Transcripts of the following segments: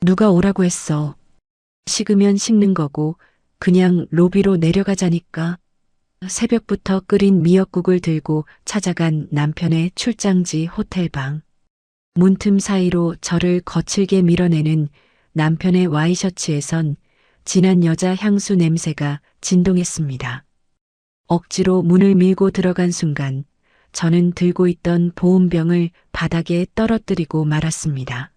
누가 오라고 했어. 식으면 식는 거고 그냥 로비로 내려가자니까. 새벽부터 끓인 미역국을 들고 찾아간 남편의 출장지 호텔방. 문틈 사이로 저를 거칠게 밀어내는 남편의 와이셔츠에선 진한 여자 향수 냄새가 진동했습니다. 억지로 문을 밀고 들어간 순간 저는 들고 있던 보온병을 바닥에 떨어뜨리고 말았습니다.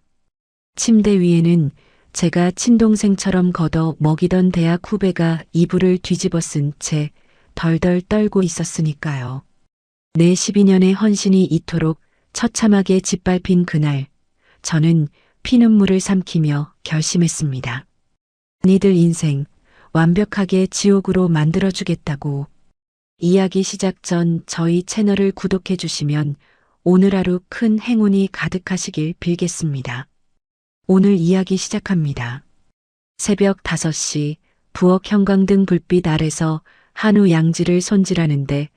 침대 위에는 제가 친동생처럼 걷어 먹이던 대학 후배가 이불을 뒤집어 쓴 채 덜덜 떨고 있었으니까요. 내 12년의 헌신이 이토록 처참하게 짓밟힌 그날, 저는 피눈물을 삼키며 결심했습니다. 니들 인생 완벽하게 지옥으로 만들어주겠다고. 이야기 시작 전 저희 채널을 구독해 주시면 오늘 하루 큰 행운이 가득하시길 빌겠습니다. 오늘 이야기 시작합니다. 새벽 5시 부엌 형광등 불빛 아래서 한우 양지를 손질하는데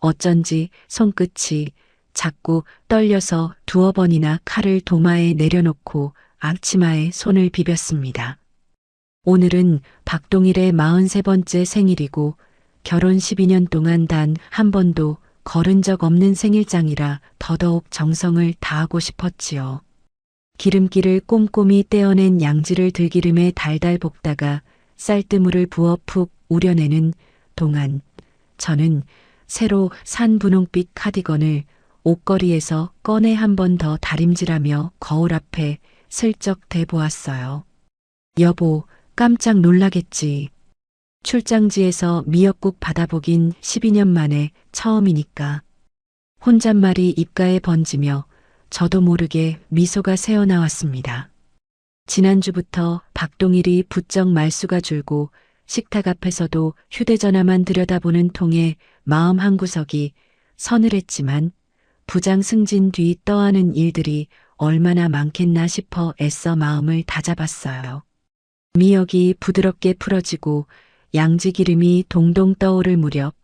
어쩐지 손끝이 자꾸 떨려서 두어 번이나 칼을 도마에 내려놓고 앞치마에 손을 비볐습니다. 오늘은 박동일의 43번째 생일이고 결혼 12년 동안 단 한 번도 걸은 적 없는 생일장이라 더더욱 정성을 다하고 싶었지요. 기름기를 꼼꼼히 떼어낸 양지를 들기름에 달달 볶다가 쌀뜨물을 부어 푹 우려내는 동안 저는 새로 산 분홍빛 카디건을 옷걸이에서 꺼내 한 번 더 다림질하며 거울 앞에 슬쩍 대보았어요. 여보, 깜짝 놀라겠지. 출장지에서 미역국 받아보긴 12년 만에 처음이니까. 혼잣말이 입가에 번지며 저도 모르게 미소가 새어나왔습니다. 지난주부터 박동일이 부쩍 말수가 줄고 식탁 앞에서도 휴대전화만 들여다보는 통에 마음 한구석이 서늘했지만 부장 승진 뒤 떠하는 일들이 얼마나 많겠나 싶어 애써 마음을 다잡았어요. 미역이 부드럽게 풀어지고 양지 기름이 동동 떠오를 무렵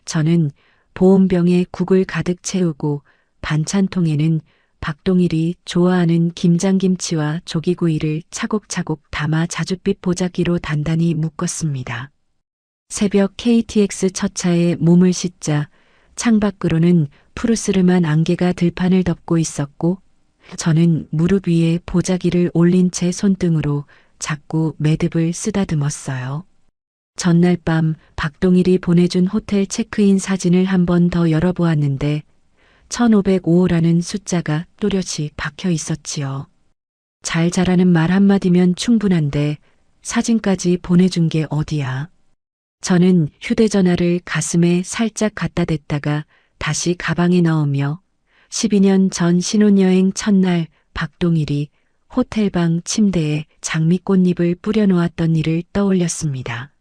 저는 보온병에 국을 가득 채우고 반찬통에는 박동일이 좋아하는 김장김치와 조기구이를 차곡차곡 담아 자줏빛 보자기로 단단히 묶었습니다. 새벽 KTX 첫 차에 몸을 싣자 창밖으로는 푸르스름한 안개가 들판을 덮고 있었고 저는 무릎 위에 보자기를 올린 채 손등으로 자꾸 매듭을 쓰다듬었어요. 전날 밤 박동일이 보내준 호텔 체크인 사진을 한 번 더 열어보았는데 1505호라는 숫자가 또렷이 박혀 있었지요. 잘 자라는 말 한마디면 충분한데 사진까지 보내준 게 어디야. 저는 휴대전화를 가슴에 살짝 갖다 댔다가 다시 가방에 넣으며 12년 전 신혼여행 첫날 박동일이 호텔방 침대에 장미꽃잎을 뿌려놓았던 일을 떠올렸습니다.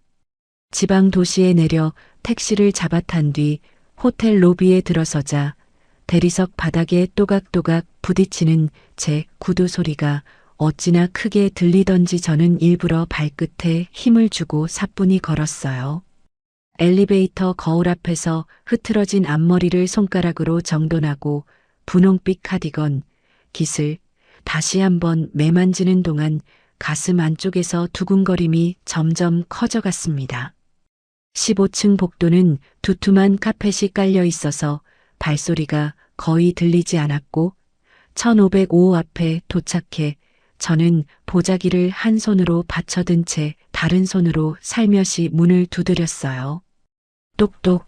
지방 도시에 내려 택시를 잡아탄 뒤 호텔 로비에 들어서자 대리석 바닥에 또각또각 부딪히는 제 구두 소리가 어찌나 크게 들리던지 저는 일부러 발끝에 힘을 주고 사뿐히 걸었어요. 엘리베이터 거울 앞에서 흐트러진 앞머리를 손가락으로 정돈하고 분홍빛 카디건, 깃을 다시 한번 매만지는 동안 가슴 안쪽에서 두근거림이 점점 커져갔습니다. 15층 복도는 두툼한 카펫이 깔려 있어서 발소리가 거의 들리지 않았고 1505호 앞에 도착해 저는 보자기를 한 손으로 받쳐든 채 다른 손으로 살며시 문을 두드렸어요. 똑똑.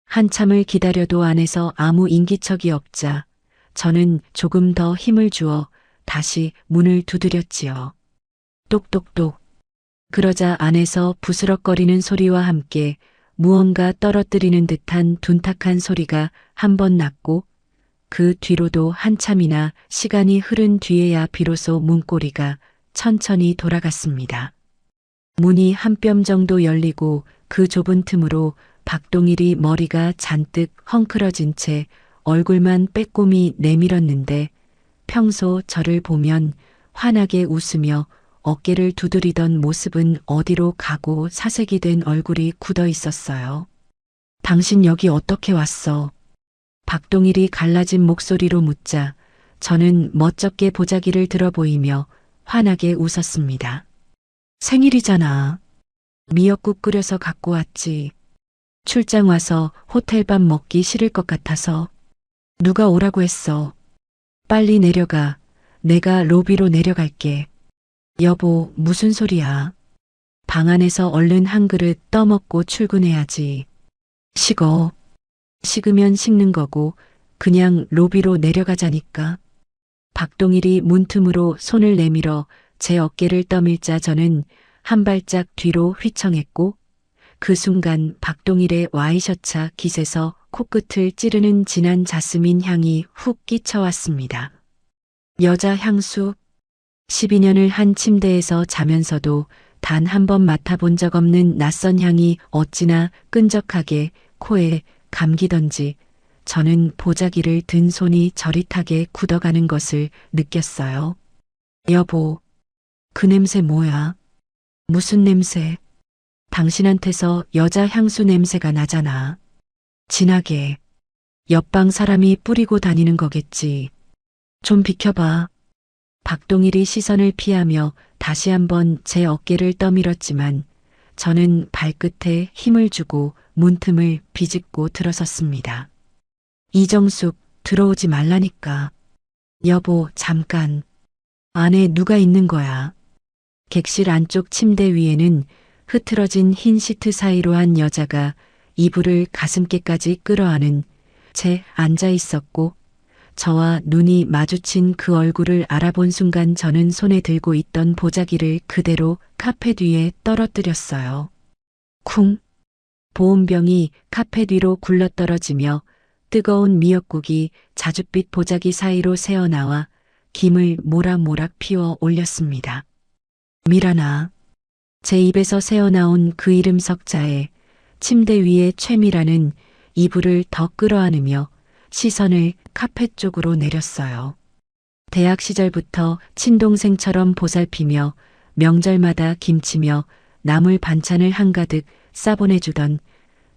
한참을 기다려도 안에서 아무 인기척이 없자 저는 조금 더 힘을 주어 다시 문을 두드렸지요. 똑똑똑. 그러자 안에서 부스럭거리는 소리와 함께 무언가 떨어뜨리는 듯한 둔탁한 소리가 한 번 났고 그 뒤로도 한참이나 시간이 흐른 뒤에야 비로소 문고리가 천천히 돌아갔습니다. 문이 한 뼘 정도 열리고 그 좁은 틈으로 박동일이 머리가 잔뜩 헝클어진 채 얼굴만 빼꼼히 내밀었는데 평소 저를 보면 환하게 웃으며 어깨를 두드리던 모습은 어디로 가고 사색이 된 얼굴이 굳어 있었어요. 당신 여기 어떻게 왔어? 박동일이 갈라진 목소리로 묻자 저는 멋쩍게 보자기를 들어 보이며 환하게 웃었습니다. 생일이잖아. 미역국 끓여서 갖고 왔지. 출장 와서 호텔밥 먹기 싫을 것 같아서. 누가 오라고 했어. 빨리 내려가. 내가 로비로 내려갈게. 여보, 무슨 소리야. 방 안에서 얼른 한 그릇 떠먹고 출근해야지. 식어. 식으면 식는 거고 그냥 로비로 내려가자니까. 박동일이 문틈으로 손을 내밀어 제 어깨를 떠밀자 저는 한 발짝 뒤로 휘청했고 그 순간 박동일의 와이셔츠 깃에서 코끝을 찌르는 진한 자스민 향이 훅 끼쳐왔습니다. 여자 향수. 12년을 한 침대에서 자면서도 단 한 번 맡아본 적 없는 낯선 향이 어찌나 끈적하게 코에 감기던지 저는 보자기를 든 손이 저릿하게 굳어가는 것을 느꼈어요. 여보, 그 냄새 뭐야? 무슨 냄새? 당신한테서 여자 향수 냄새가 나잖아. 진하게. 옆방 사람이 뿌리고 다니는 거겠지. 좀 비켜봐. 박동일이 시선을 피하며 다시 한번 제 어깨를 떠밀었지만 저는 발끝에 힘을 주고 문틈을 비집고 들어섰습니다. 이정숙, 들어오지 말라니까. 여보, 잠깐. 안에 누가 있는 거야? 객실 안쪽 침대 위에는 흐트러진 흰 시트 사이로 한 여자가 이불을 가슴께까지 끌어안은 채 앉아 있었고 저와 눈이 마주친 그 얼굴을 알아본 순간 저는 손에 들고 있던 보자기를 그대로 카펫 위에 떨어뜨렸어요. 쿵! 보온병이 카펫 위로 굴러떨어지며 뜨거운 미역국이 자줏빛 보자기 사이로 새어나와 김을 모락모락 피워 올렸습니다. 미란아. 제 입에서 새어나온 그 이름 석자에 침대 위에 최미라는 이불을 더 끌어안으며 시선을 카펫 쪽으로 내렸어요. 대학 시절부터 친동생처럼 보살피며 명절마다 김치며 나물 반찬을 한가득 싸보내주던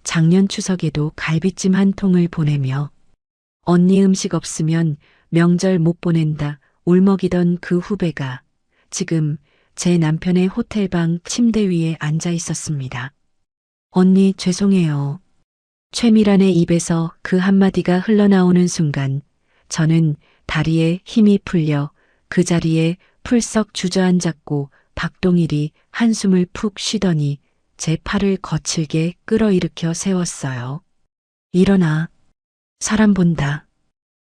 작년 추석에도 갈비찜 한 통을 보내며 언니 음식 없으면 명절 못 보낸다 울먹이던 그 후배가 지금 제 남편의 호텔방 침대 위에 앉아 있었습니다. 언니 죄송해요. 최미란의 입에서 그 한마디가 흘러나오는 순간 저는 다리에 힘이 풀려 그 자리에 풀썩 주저앉았고 박동일이 한숨을 푹 쉬더니 제 팔을 거칠게 끌어일으켜 세웠어요. 일어나. 사람 본다.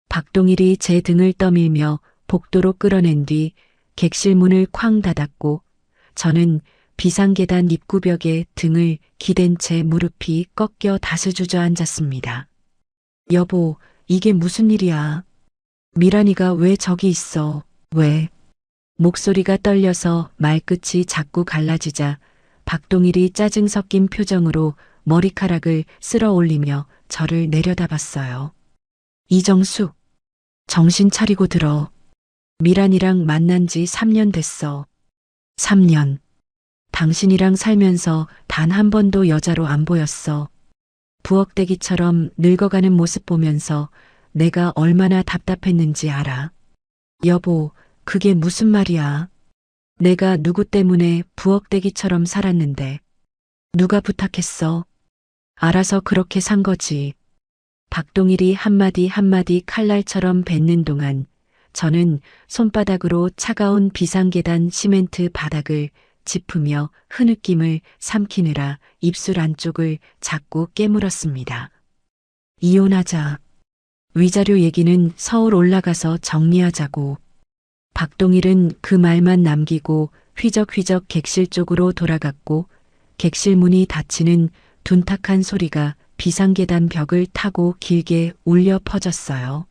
박동일이 제 등을 떠밀며 복도로 끌어낸 뒤 객실 문을 쾅 닫았고 저는 비상계단 입구벽에 등을 기댄 채 무릎이 꺾여 다스 주저앉았습니다. 여보, 이게 무슨 일이야? 미란이가 왜 저기 있어? 왜? 목소리가 떨려서 말끝이 자꾸 갈라지자 박동일이 짜증 섞인 표정으로 머리카락을 쓸어 올리며 저를 내려다봤어요. 이정숙, 정신 차리고 들어. 미란이랑 만난 지 3년 됐어. 3년. 당신이랑 살면서 단 한 번도 여자로 안 보였어. 부엌대기처럼 늙어가는 모습 보면서 내가 얼마나 답답했는지 알아. 여보, 그게 무슨 말이야? 내가 누구 때문에 부엌대기처럼 살았는데. 누가 부탁했어? 알아서 그렇게 산 거지. 박동일이 한마디 한마디 칼날처럼 뱉는 동안 저는 손바닥으로 차가운 비상계단 시멘트 바닥을 짚으며 흐느낌을 삼키느라 입술 안쪽을 자꾸 깨물었습니다. 이혼하자. 위자료 얘기는 서울 올라가서 정리하자고. 박동일은 그 말만 남기고 휘적휘적 객실 쪽으로 돌아갔고 객실 문이 닫히는 둔탁한 소리가 비상계단 벽을 타고 길게 울려 퍼졌어요.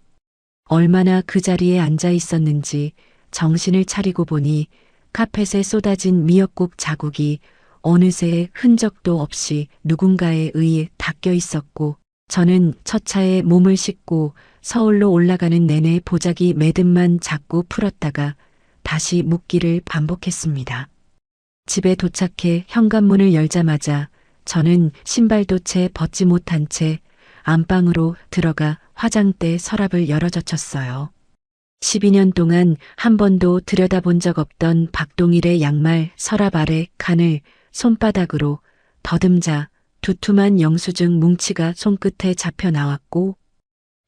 얼마나 그 자리에 앉아 있었는지 정신을 차리고 보니 카펫에 쏟아진 미역국 자국이 어느새 흔적도 없이 누군가에 의해 닦여 있었고 저는 첫차에 몸을 싣고 서울로 올라가는 내내 보자기 매듭만 자꾸 풀었다가 다시 묶기를 반복했습니다. 집에 도착해 현관문을 열자마자 저는 신발도 채 벗지 못한 채 안방으로 들어가 화장대 서랍을 열어젖혔어요. 12년 동안 한 번도 들여다본 적 없던 박동일의 양말 서랍 아래 칸을 손바닥으로 더듬자 두툼한 영수증 뭉치가 손끝에 잡혀 나왔고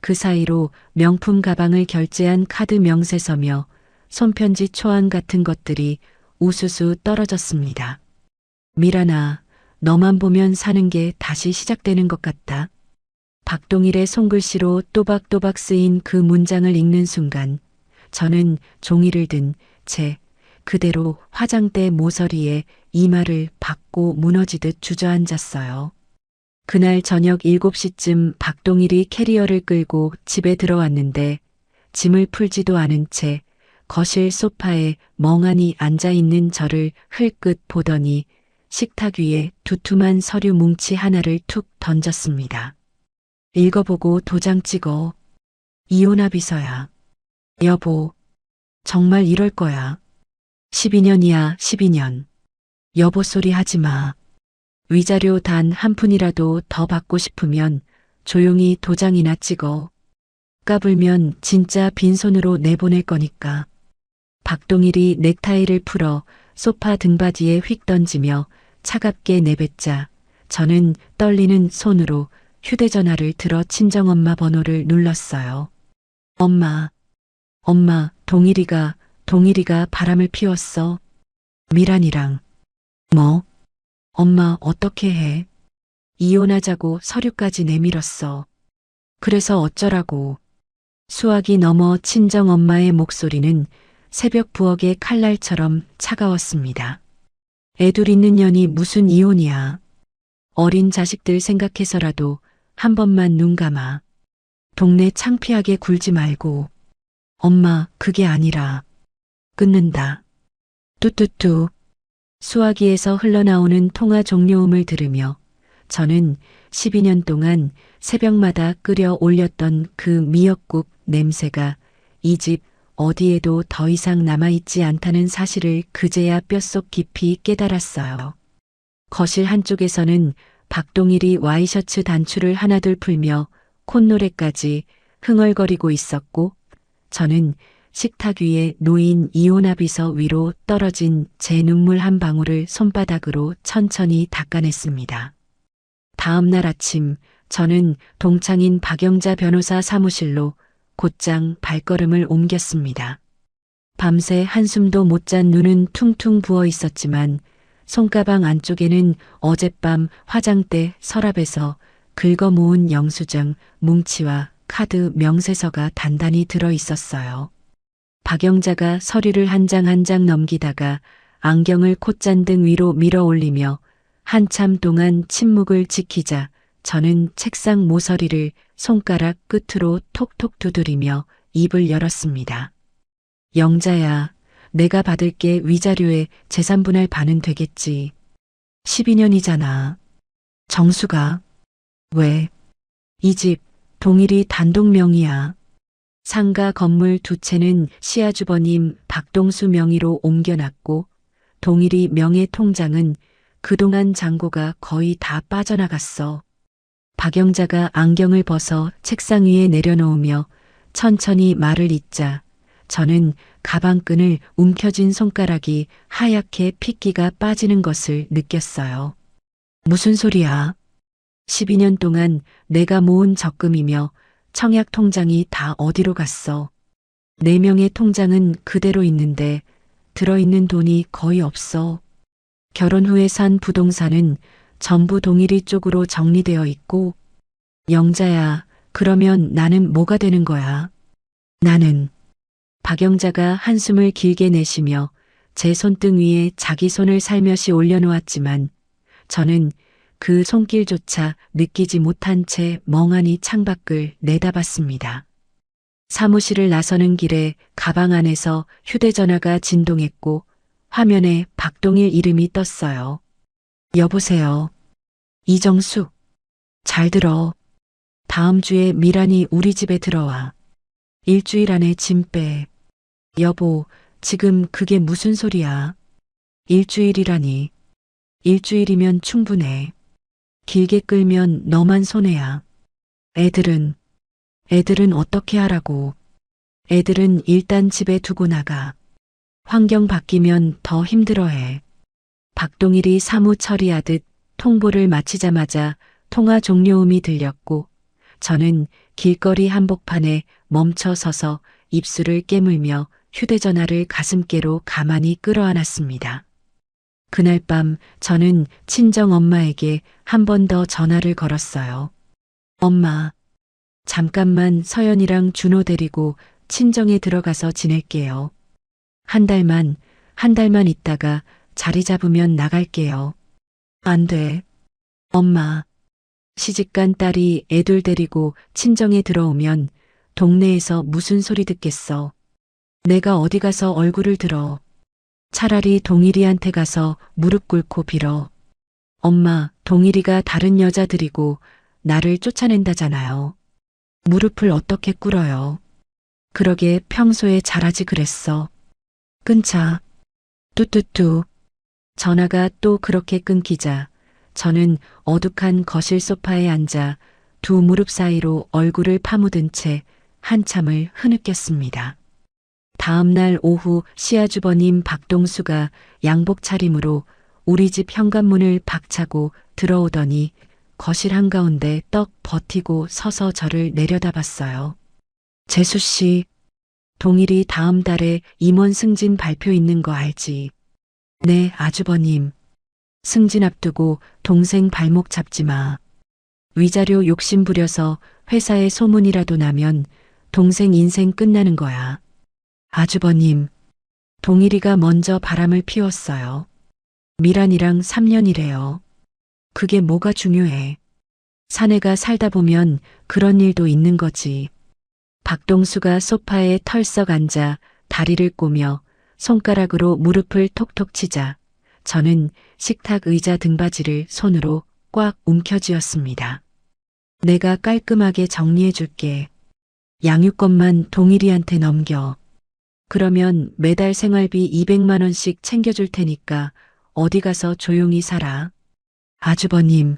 그 사이로 명품 가방을 결제한 카드 명세서며 손편지 초안 같은 것들이 우수수 떨어졌습니다. 미란아, 너만 보면 사는 게 다시 시작되는 것 같다. 박동일의 손글씨로 또박또박 쓰인 그 문장을 읽는 순간 저는 종이를 든 채 그대로 화장대 모서리에 이마를 박고 무너지듯 주저앉았어요. 그날 저녁 7시쯤 박동일이 캐리어를 끌고 집에 들어왔는데 짐을 풀지도 않은 채 거실 소파에 멍하니 앉아있는 저를 흘끗 보더니 식탁 위에 두툼한 서류 뭉치 하나를 툭 던졌습니다. 읽어보고 도장 찍어. 이혼합의서야. 여보, 정말 이럴 거야. 12년이야, 12년. 여보 소리 하지 마. 위자료 단 한 푼이라도 더 받고 싶으면 조용히 도장이나 찍어. 까불면 진짜 빈손으로 내보낼 거니까. 박동일이 넥타이를 풀어 소파 등받이에 휙 던지며 차갑게 내뱉자 저는 떨리는 손으로 휴대전화를 들어 친정엄마 번호를 눌렀어요. 엄마, 동일이가 바람을 피웠어. 미란이랑. 뭐? 엄마 어떻게 해? 이혼하자고 서류까지 내밀었어. 그래서 어쩌라고. 수학이 넘어 친정엄마의 목소리는 새벽 부엌의 칼날처럼 차가웠습니다. 애둘 있는 년이 무슨 이혼이야. 어린 자식들 생각해서라도 한 번만 눈 감아. 동네 창피하게 굴지 말고. 엄마, 그게 아니라. 끊는다. 뚜뚜뚜. 수화기에서 흘러나오는 통화 종료음을 들으며 저는 12년 동안 새벽마다 끓여 올렸던 그 미역국 냄새가 이 집 어디에도 더 이상 남아있지 않다는 사실을 그제야 뼛속 깊이 깨달았어요. 거실 한쪽에서는 박동일이 와이셔츠 단추를 하나둘 풀며 콧노래까지 흥얼거리고 있었고 저는 식탁 위에 놓인 이혼합의서 위로 떨어진 제 눈물 한 방울을 손바닥으로 천천히 닦아냈습니다. 다음 날 아침 저는 동창인 박영자 변호사 사무실로 곧장 발걸음을 옮겼습니다. 밤새 한숨도 못 잔 눈은 퉁퉁 부어 있었지만 손가방 안쪽에는 어젯밤 화장대 서랍에서 긁어 모은 영수증 뭉치와 카드 명세서가 단단히 들어 있었어요. 박영자가 서류를 한 장 한 장 넘기다가 안경을 콧잔등 위로 밀어 올리며 한참 동안 침묵을 지키자 저는 책상 모서리를 손가락 끝으로 톡톡 두드리며 입을 열었습니다. 영자야, 내가 받을게. 위자료에 재산분할 반은 되겠지. 12년이잖아. 정수가. 왜? 이 집 동일이 단독 명의야. 상가 건물 두 채는 시아주버님 박동수 명의로 옮겨놨고 동일이 명의 통장은 그동안 잔고가 거의 다 빠져나갔어. 박영자가 안경을 벗어 책상 위에 내려놓으며 천천히 말을 잇자 저는 가방끈을 움켜쥔 손가락이 하얗게 핏기가 빠지는 것을 느꼈어요. 무슨 소리야? 12년 동안 내가 모은 적금이며 청약 통장이 다 어디로 갔어? 4명의 통장은 그대로 있는데 들어있는 돈이 거의 없어. 결혼 후에 산 부동산은 전부 동일이 쪽으로 정리되어 있고 영자야, 그러면 나는 뭐가 되는 거야? 나는. 박영자가 한숨을 길게 내쉬며 제 손등 위에 자기 손을 살며시 올려놓았지만 저는 그 손길조차 느끼지 못한 채 멍하니 창밖을 내다봤습니다. 사무실을 나서는 길에 가방 안에서 휴대전화가 진동했고 화면에 박동일 이름이 떴어요. 여보세요. 이정숙. 잘 들어. 다음 주에 미란이 우리 집에 들어와. 일주일 안에 짐 빼. 여보, 지금 그게 무슨 소리야? 일주일이라니. 일주일이면 충분해. 길게 끌면 너만 손해야. 애들은 어떻게 하라고. 애들은 일단 집에 두고 나가. 환경 바뀌면 더 힘들어해. 박동일이 사무 처리하듯 통보를 마치자마자 통화 종료음이 들렸고 저는 길거리 한복판에 멈춰 서서 입술을 깨물며 휴대전화를 가슴께로 가만히 끌어안았습니다. 그날 밤 저는 친정 엄마에게 한 번 더 전화를 걸었어요. 엄마, 잠깐만 서연이랑 준호 데리고 친정에 들어가서 지낼게요. 한 달만 있다가 자리 잡으면 나갈게요. 안 돼. 엄마, 시집간 딸이 애들 데리고 친정에 들어오면 동네에서 무슨 소리 듣겠어. 내가 어디 가서 얼굴을 들어. 차라리 동일이한테 가서 무릎 꿇고 빌어. 엄마, 동일이가 다른 여자들이고 나를 쫓아낸다잖아요. 무릎을 어떻게 꿇어요. 그러게 평소에 잘하지 그랬어. 끊자. 뚜뚜뚜. 전화가 또 그렇게 끊기자 저는 어둑한 거실 소파에 앉아 두 무릎 사이로 얼굴을 파묻은 채 한참을 흐느꼈습니다. 다음 날 오후 시아주버님 박동수가 양복 차림으로 우리 집 현관문을 박차고 들어오더니 거실 한가운데 떡 버티고 서서 저를 내려다봤어요. 재수 씨, 동일이 다음 달에 임원 승진 발표 있는 거 알지? 네, 아주버님. 승진 앞두고 동생 발목 잡지 마. 위자료 욕심 부려서 회사에 소문이라도 나면 동생 인생 끝나는 거야. 아주버님, 동일이가 먼저 바람을 피웠어요. 미란이랑 3년이래요. 그게 뭐가 중요해. 사내가 살다 보면 그런 일도 있는 거지. 박동수가 소파에 털썩 앉아 다리를 꼬며 손가락으로 무릎을 톡톡 치자 저는 식탁 의자 등받이를 손으로 꽉 움켜쥐었습니다. 내가 깔끔하게 정리해 줄게. 양육권만 동일이한테 넘겨. 그러면 매달 생활비 200만 원씩 챙겨줄 테니까 어디 가서 조용히 살아. 아주버님,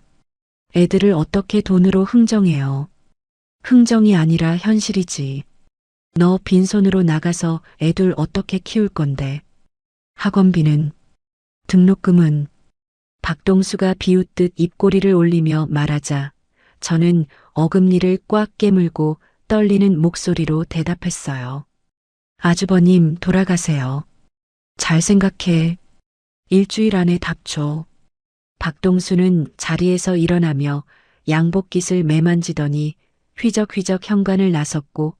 애들을 어떻게 돈으로 흥정해요. 흥정이 아니라 현실이지. 너 빈손으로 나가서 애들 어떻게 키울 건데. 학원비는, 등록금은. 박동수가 비웃듯 입꼬리를 올리며 말하자 저는 어금니를 꽉 깨물고 떨리는 목소리로 대답했어요. 아주버님 돌아가세요. 잘 생각해. 일주일 안에 답 줘. 박동수는 자리에서 일어나며 양복깃을 매만지더니 휘적휘적 현관을 나섰고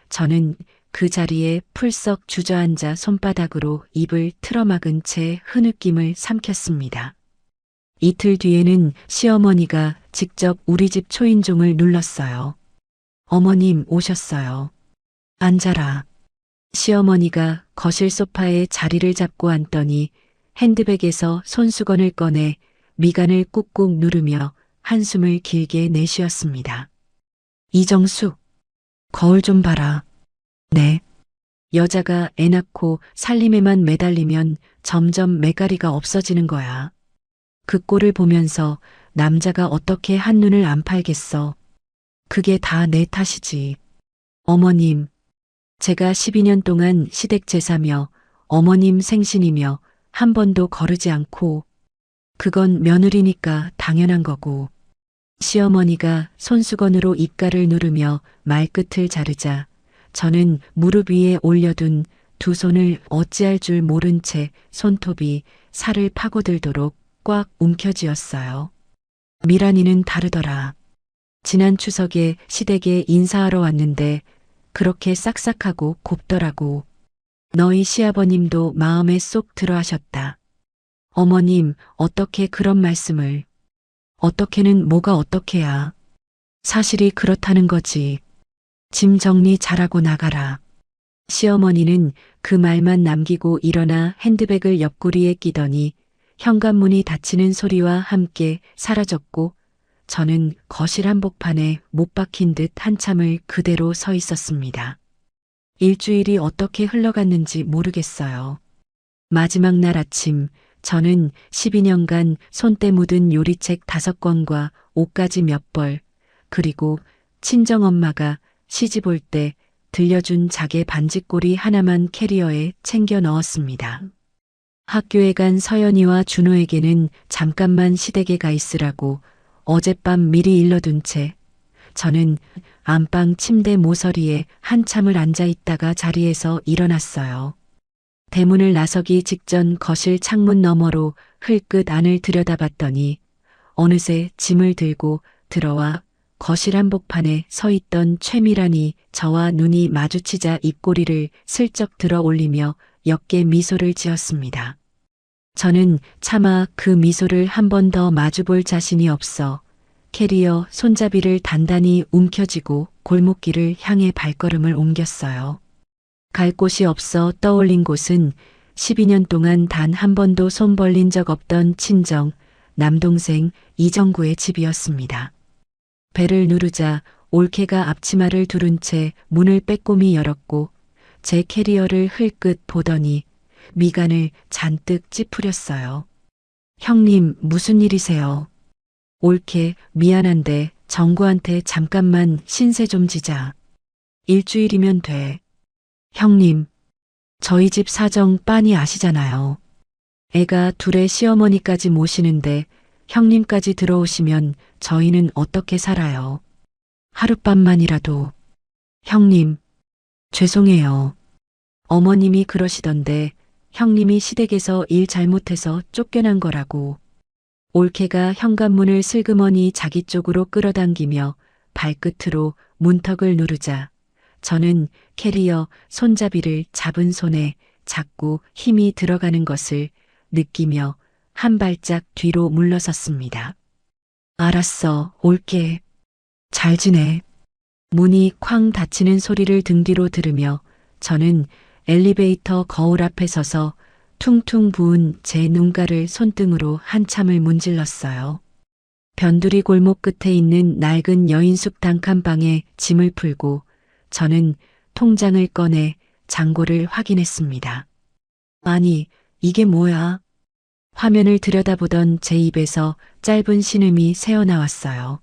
저는 그 자리에 풀썩 주저앉아 손바닥으로 입을 틀어막은 채 흐느낌을 삼켰습니다. 이틀 뒤에는 시어머니가 직접 우리 집 초인종을 눌렀어요. 어머님 오셨어요. 앉아라. 시어머니가 거실 소파에 자리를 잡고 앉더니 핸드백에서 손수건을 꺼내 미간을 꾹꾹 누르며 한숨을 길게 내쉬었습니다. 이정숙, 거울 좀 봐라. 네. 여자가 애 낳고 살림에만 매달리면 점점 매가리가 없어지는 거야. 그 꼴을 보면서 남자가 어떻게 한눈을 안 팔겠어. 그게 다 내 탓이지. 어머님, 제가 12년 동안 시댁 제사며 어머님 생신이며 한 번도 거르지 않고 그건 며느리니까 당연한 거고. 시어머니가 손수건으로 입가를 누르며 말끝을 자르자 저는 무릎 위에 올려둔 두 손을 어찌할 줄 모른 채 손톱이 살을 파고들도록 꽉 움켜쥐었어요. 미란이는 다르더라. 지난 추석에 시댁에 인사하러 왔는데 그렇게 싹싹하고 곱더라고. 너희 시아버님도 마음에 쏙 들어 하셨다. 어머님, 어떻게 그런 말씀을. 어떻게는 뭐가 어떻게야. 사실이 그렇다는 거지. 짐 정리 잘하고 나가라. 시어머니는 그 말만 남기고 일어나 핸드백을 옆구리에 끼더니 현관문이 닫히는 소리와 함께 사라졌고 저는 거실 한복판에 못 박힌 듯 한참을 그대로 서 있었습니다. 일주일이 어떻게 흘러갔는지 모르겠어요. 마지막 날 아침 저는 12년간 손때 묻은 요리책 5권과 옷가지 몇 벌, 그리고 친정엄마가 시집 올 때 들려준 자개 반지꼬리 하나만 캐리어에 챙겨 넣었습니다. 학교에 간 서연이와 준호에게는 잠깐만 시댁에 가 있으라고 어젯밤 미리 일러둔 채 저는 안방 침대 모서리에 한참을 앉아 있다가 자리에서 일어났어요. 대문을 나서기 직전 거실 창문 너머로 흘끗 안을 들여다봤더니 어느새 짐을 들고 들어와 거실 한복판에 서 있던 최미란이 저와 눈이 마주치자 입꼬리를 슬쩍 들어 올리며 옅게 미소를 지었습니다. 저는 차마 그 미소를 한 번 더 마주볼 자신이 없어 캐리어 손잡이를 단단히 움켜쥐고 골목길을 향해 발걸음을 옮겼어요. 갈 곳이 없어 떠올린 곳은 12년 동안 단 한 번도 손 벌린 적 없던 친정, 남동생 이정구의 집이었습니다. 배를 누르자 올케가 앞치마를 두른 채 문을 빼꼼히 열었고 제 캐리어를 흘끗 보더니 미간을 잔뜩 찌푸렸어요. 형님, 무슨 일이세요? 올케, 미안한데 정구한테 잠깐만 신세 좀 지자. 일주일이면 돼. 형님, 저희 집 사정 빤히 아시잖아요. 애가 둘의 시어머니까지 모시는데 형님까지 들어오시면 저희는 어떻게 살아요? 하룻밤만이라도. 형님, 죄송해요. 어머님이 그러시던데 형님이 시댁에서 일 잘못해서 쫓겨난 거라고. 올케가 현관문을 슬그머니 자기 쪽으로 끌어당기며 발끝으로 문턱을 누르자 저는 캐리어 손잡이를 잡은 손에 자꾸 힘이 들어가는 것을 느끼며 한 발짝 뒤로 물러섰습니다. 알았어, 올게. 잘 지내. 문이 쾅 닫히는 소리를 등 뒤로 들으며 저는 엘리베이터 거울 앞에 서서 퉁퉁 부은 제 눈가를 손등으로 한참을 문질렀어요. 변두리 골목 끝에 있는 낡은 여인숙 단칸방에 짐을 풀고 저는 통장을 꺼내 잔고를 확인했습니다. 아니, 이게 뭐야? 화면을 들여다보던 제 입에서 짧은 신음이 새어나왔어요.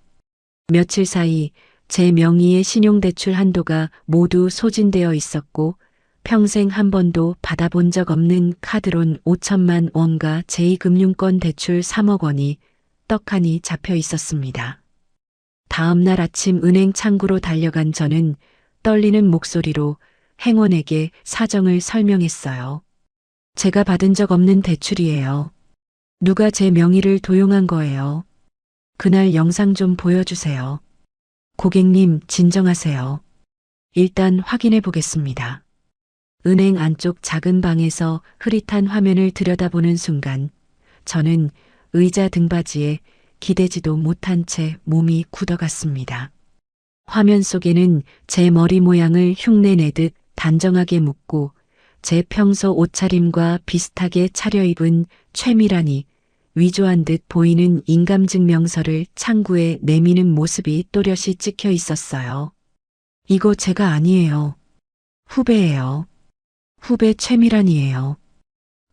며칠 사이 제 명의의 신용대출 한도가 모두 소진되어 있었고 평생 한 번도 받아본 적 없는 카드론 5천만 원과 제2금융권 대출 3억 원이 떡하니 잡혀 있었습니다. 다음 날 아침 은행 창구로 달려간 저는 떨리는 목소리로 행원에게 사정을 설명했어요. 제가 받은 적 없는 대출이에요. 누가 제 명의를 도용한 거예요. 그날 영상 좀 보여주세요. 고객님, 진정하세요. 일단 확인해 보겠습니다. 은행 안쪽 작은 방에서 흐릿한 화면을 들여다보는 순간 저는 의자 등받이에 기대지도 못한 채 몸이 굳어갔습니다. 화면 속에는 제 머리 모양을 흉내내듯 단정하게 묶고 제 평소 옷차림과 비슷하게 차려입은 최미란이 위조한 듯 보이는 인감증명서를 창구에 내미는 모습이 또렷이 찍혀 있었어요. 이거 제가 아니에요. 후배예요. 후배 최미란이에요.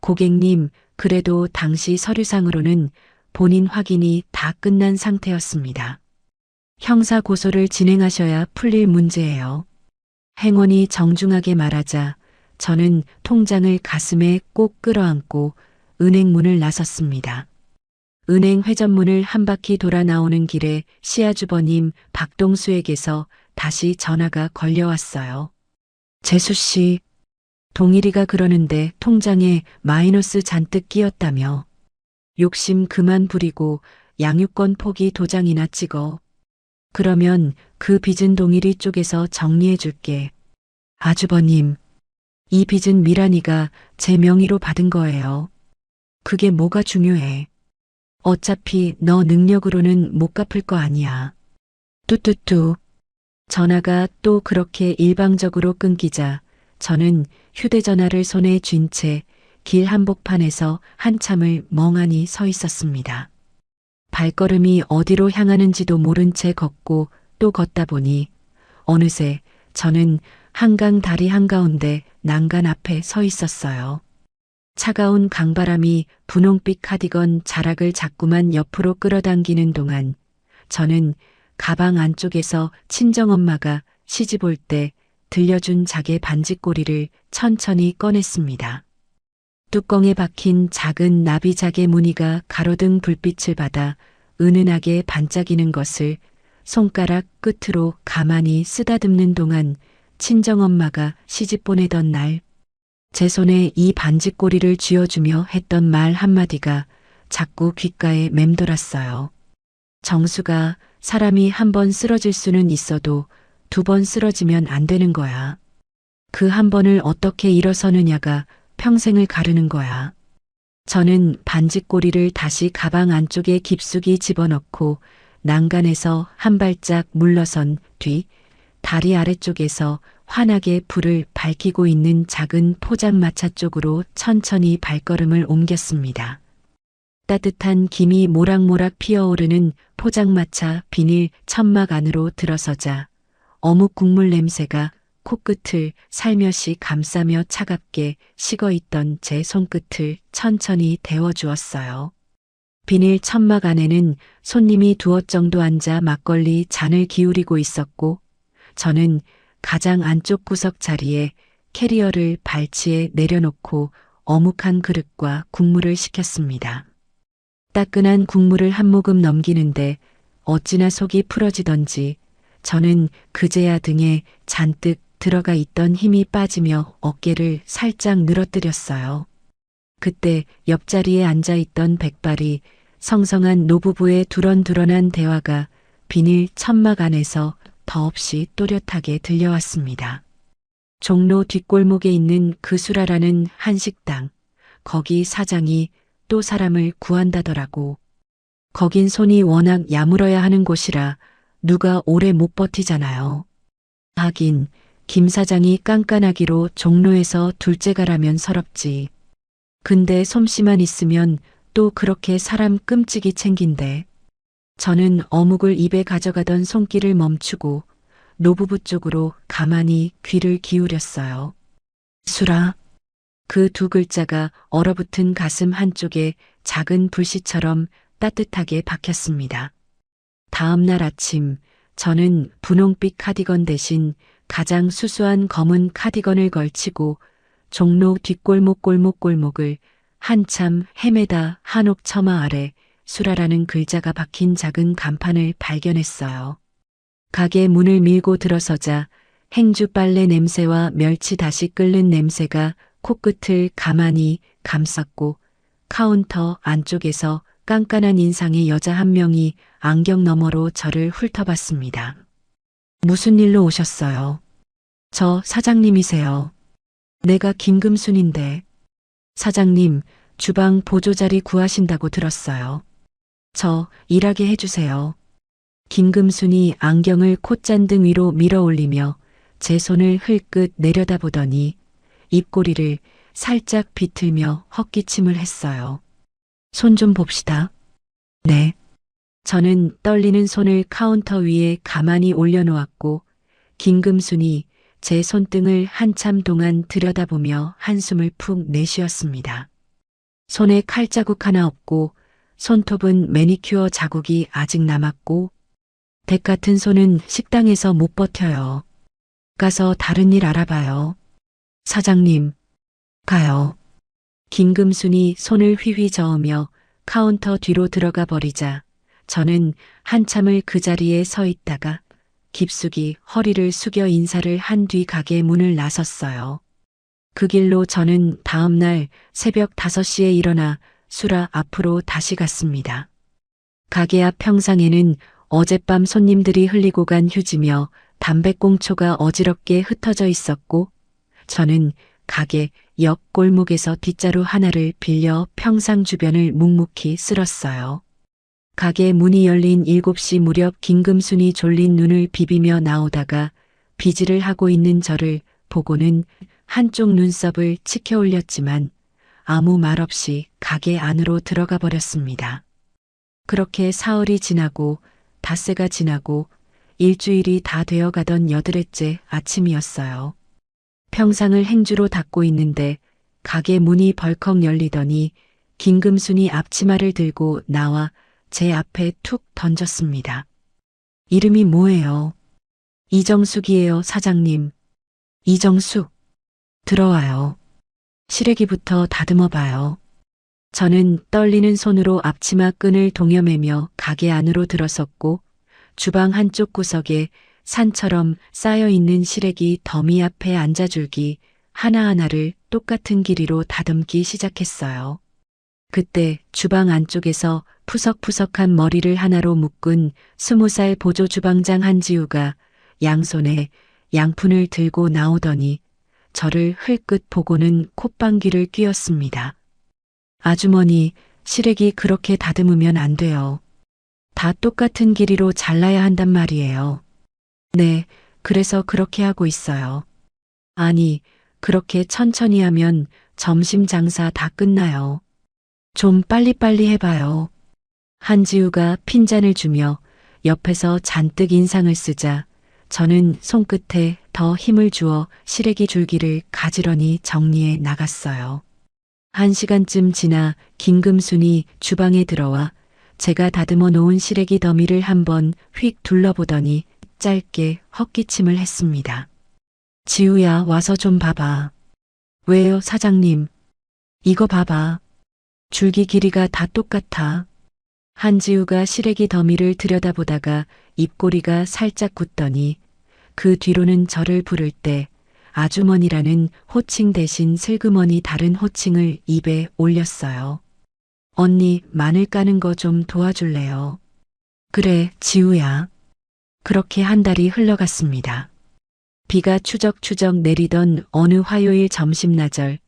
고객님, 그래도 당시 서류상으로는 본인 확인이 다 끝난 상태였습니다. 형사 고소를 진행하셔야 풀릴 문제예요. 행원이 정중하게 말하자 저는 통장을 가슴에 꼭 끌어안고 은행 문을 나섰습니다. 은행 회전문을 한 바퀴 돌아 나오는 길에 시아주버님 박동수에게서 다시 전화가 걸려왔어요. 재수 씨, 동일이가 그러는데 통장에 마이너스 잔뜩 끼었다며. 욕심 그만 부리고 양육권 포기 도장이나 찍어. 그러면 그 빚은 동일이 쪽에서 정리해 줄게. 아주버님, 이 빚은 미란이가 제 명의로 받은 거예요. 그게 뭐가 중요해. 어차피 너 능력으로는 못 갚을 거 아니야. 뚜뚜뚜. 전화가 또 그렇게 일방적으로 끊기자 저는 휴대전화를 손에 쥔 채 길 한복판에서 한참을 멍하니 서 있었습니다. 발걸음이 어디로 향하는지도 모른 채 걷고 또 걷다 보니 어느새 저는 한강 다리 한가운데 난간 앞에 서 있었어요. 차가운 강바람이 분홍빛 카디건 자락을 자꾸만 옆으로 끌어당기는 동안 저는 가방 안쪽에서 친정엄마가 시집 올 때 들려준 자개 반지꼬리를 천천히 꺼냈습니다. 뚜껑에 박힌 작은 나비자개 무늬가 가로등 불빛을 받아 은은하게 반짝이는 것을 손가락 끝으로 가만히 쓰다듬는 동안 친정엄마가 시집 보내던 날 제 손에 이 반지꼬리를 쥐어주며 했던 말 한마디가 자꾸 귓가에 맴돌았어요. 정수가, 사람이 한 번 쓰러질 수는 있어도 두 번 쓰러지면 안 되는 거야. 그 한 번을 어떻게 일어서느냐가 평생을 가르는 거야. 저는 반지꼬리를 다시 가방 안쪽에 깊숙이 집어넣고 난간에서 한 발짝 물러선 뒤 다리 아래쪽에서 환하게 불을 밝히고 있는 작은 포장마차 쪽으로 천천히 발걸음을 옮겼습니다. 따뜻한 김이 모락모락 피어오르는 포장마차 비닐 천막 안으로 들어서자 어묵 국물 냄새가 코끝을 살며시 감싸며 차갑게 식어있던 제 손끝을 천천히 데워주었어요. 비닐 천막 안에는 손님이 두어 정도 앉아 막걸리 잔을 기울이고 있었고 저는 가장 안쪽 구석 자리에 캐리어를 발치에 내려놓고 어묵 한 그릇과 국물을 시켰습니다. 따끈한 국물을 한 모금 넘기는데 어찌나 속이 풀어지던지 저는 그제야 등에 잔뜩 들어가 있던 힘이 빠지며 어깨를 살짝 늘어뜨렸어요. 그때 옆자리에 앉아있던 백발이 성성한 노부부의 두런두런한 대화가 비닐 천막 안에서 더없이 또렷하게 들려왔습니다. 종로 뒷골목에 있는 그 수라라는 한식당, 거기 사장이 또 사람을 구한다더라고. 거긴 손이 워낙 야물어야 하는 곳이라 누가 오래 못 버티잖아요. 하긴 김 사장이 깐깐하기로 종로에서 둘째가라면 서럽지. 근데 솜씨만 있으면 또 그렇게 사람 끔찍이 챙긴대. 저는 어묵을 입에 가져가던 손길을 멈추고 노부부 쪽으로 가만히 귀를 기울였어요. 수라. 그 두 글자가 얼어붙은 가슴 한쪽에 작은 불씨처럼 따뜻하게 박혔습니다. 다음 날 아침 저는 분홍빛 카디건 대신 가장 수수한 검은 카디건을 걸치고 종로 뒷골목골목골목을 한참 헤매다 한옥 처마 아래 수라라는 글자가 박힌 작은 간판을 발견했어요. 가게 문을 밀고 들어서자 행주 빨래 냄새와 멸치 다시 끓는 냄새가 코끝을 가만히 감쌌고 카운터 안쪽에서 깐깐한 인상의 여자 한 명이 안경 너머로 저를 훑어봤습니다. 무슨 일로 오셨어요? 저 사장님이세요. 내가 김금순인데. 사장님, 주방 보조자리 구하신다고 들었어요. 저 일하게 해주세요. 김금순이 안경을 콧잔등 위로 밀어 올리며 제 손을 흘끗 내려다보더니 입꼬리를 살짝 비틀며 헛기침을 했어요. 손 좀 봅시다. 네. 저는 떨리는 손을 카운터 위에 가만히 올려놓았고 김금순이 제 손등을 한참 동안 들여다보며 한숨을 푹 내쉬었습니다. 손에 칼자국 하나 없고 손톱은 매니큐어 자국이 아직 남았고 댁 같은 손은 식당에서 못 버텨요. 가서 다른 일 알아봐요. 사장님, 가요. 김금순이 손을 휘휘 저으며 카운터 뒤로 들어가 버리자 저는 한참을 그 자리에 서 있다가 깊숙이 허리를 숙여 인사를 한 뒤 가게 문을 나섰어요. 그 길로 저는 다음 날 새벽 5시에 일어나 수라 앞으로 다시 갔습니다. 가게 앞 평상에는 어젯밤 손님들이 흘리고 간 휴지며 담배꽁초가 어지럽게 흩어져 있었고 저는 가게 옆 골목에서 빗자루 하나를 빌려 평상 주변을 묵묵히 쓸었어요. 가게 문이 열린 7시 무렵 김금순이 졸린 눈을 비비며 나오다가 비지를 하고 있는 저를 보고는 한쪽 눈썹을 치켜 올렸지만 아무 말 없이 가게 안으로 들어가 버렸습니다. 그렇게 사흘이 지나고 닷새가 지나고 일주일이 다 되어가던 8회째 아침이었어요. 평상을 행주로 닫고 있는데 가게 문이 벌컥 열리더니 김금순이 앞치마를 들고 나와 제 앞에 툭 던졌습니다. 이름이 뭐예요? 이정숙이에요, 사장님. 이정숙, 들어와요. 시래기부터 다듬어 봐요. 저는 떨리는 손으로 앞치마 끈을 동여매며 가게 안으로 들어섰고 주방 한쪽 구석에 산처럼 쌓여있는 시래기 더미 앞에 앉아줄기 하나하나를 똑같은 길이로 다듬기 시작했어요. 그때 주방 안쪽에서 푸석푸석한 머리를 하나로 묶은 20살 보조 주방장 한지우가 양손에 양푼을 들고 나오더니 저를 흘끗 보고는 콧방귀를 뀌었습니다. 아주머니, 시래기 그렇게 다듬으면 안 돼요. 다 똑같은 길이로 잘라야 한단 말이에요. 네, 그래서 그렇게 하고 있어요. 아니, 그렇게 천천히 하면 점심 장사 다 끝나요. 좀 빨리빨리 해봐요. 한지우가 핀잔을 주며 옆에서 잔뜩 인상을 쓰자 저는 손끝에 더 힘을 주어 시래기 줄기를 가지런히 정리해 나갔어요. 1시간쯤 지나 김금순이 주방에 들어와 제가 다듬어 놓은 시래기 더미를 한번 휙 둘러보더니 짧게 헛기침을 했습니다. 지우야, 와서 좀 봐봐. 왜요, 사장님? 이거 봐봐. 줄기 길이가 다 똑같아. 한지우가 시래기 더미를 들여다보다가 입꼬리가 살짝 굳더니 그 뒤로는 저를 부를 때 아주머니라는 호칭 대신 슬그머니 다른 호칭을 입에 올렸어요. 언니, 마늘 까는 거 좀 도와줄래요? 그래, 지우야. 그렇게 한 달이 흘러갔습니다. 비가 추적추적 내리던 어느 화요일 점심나절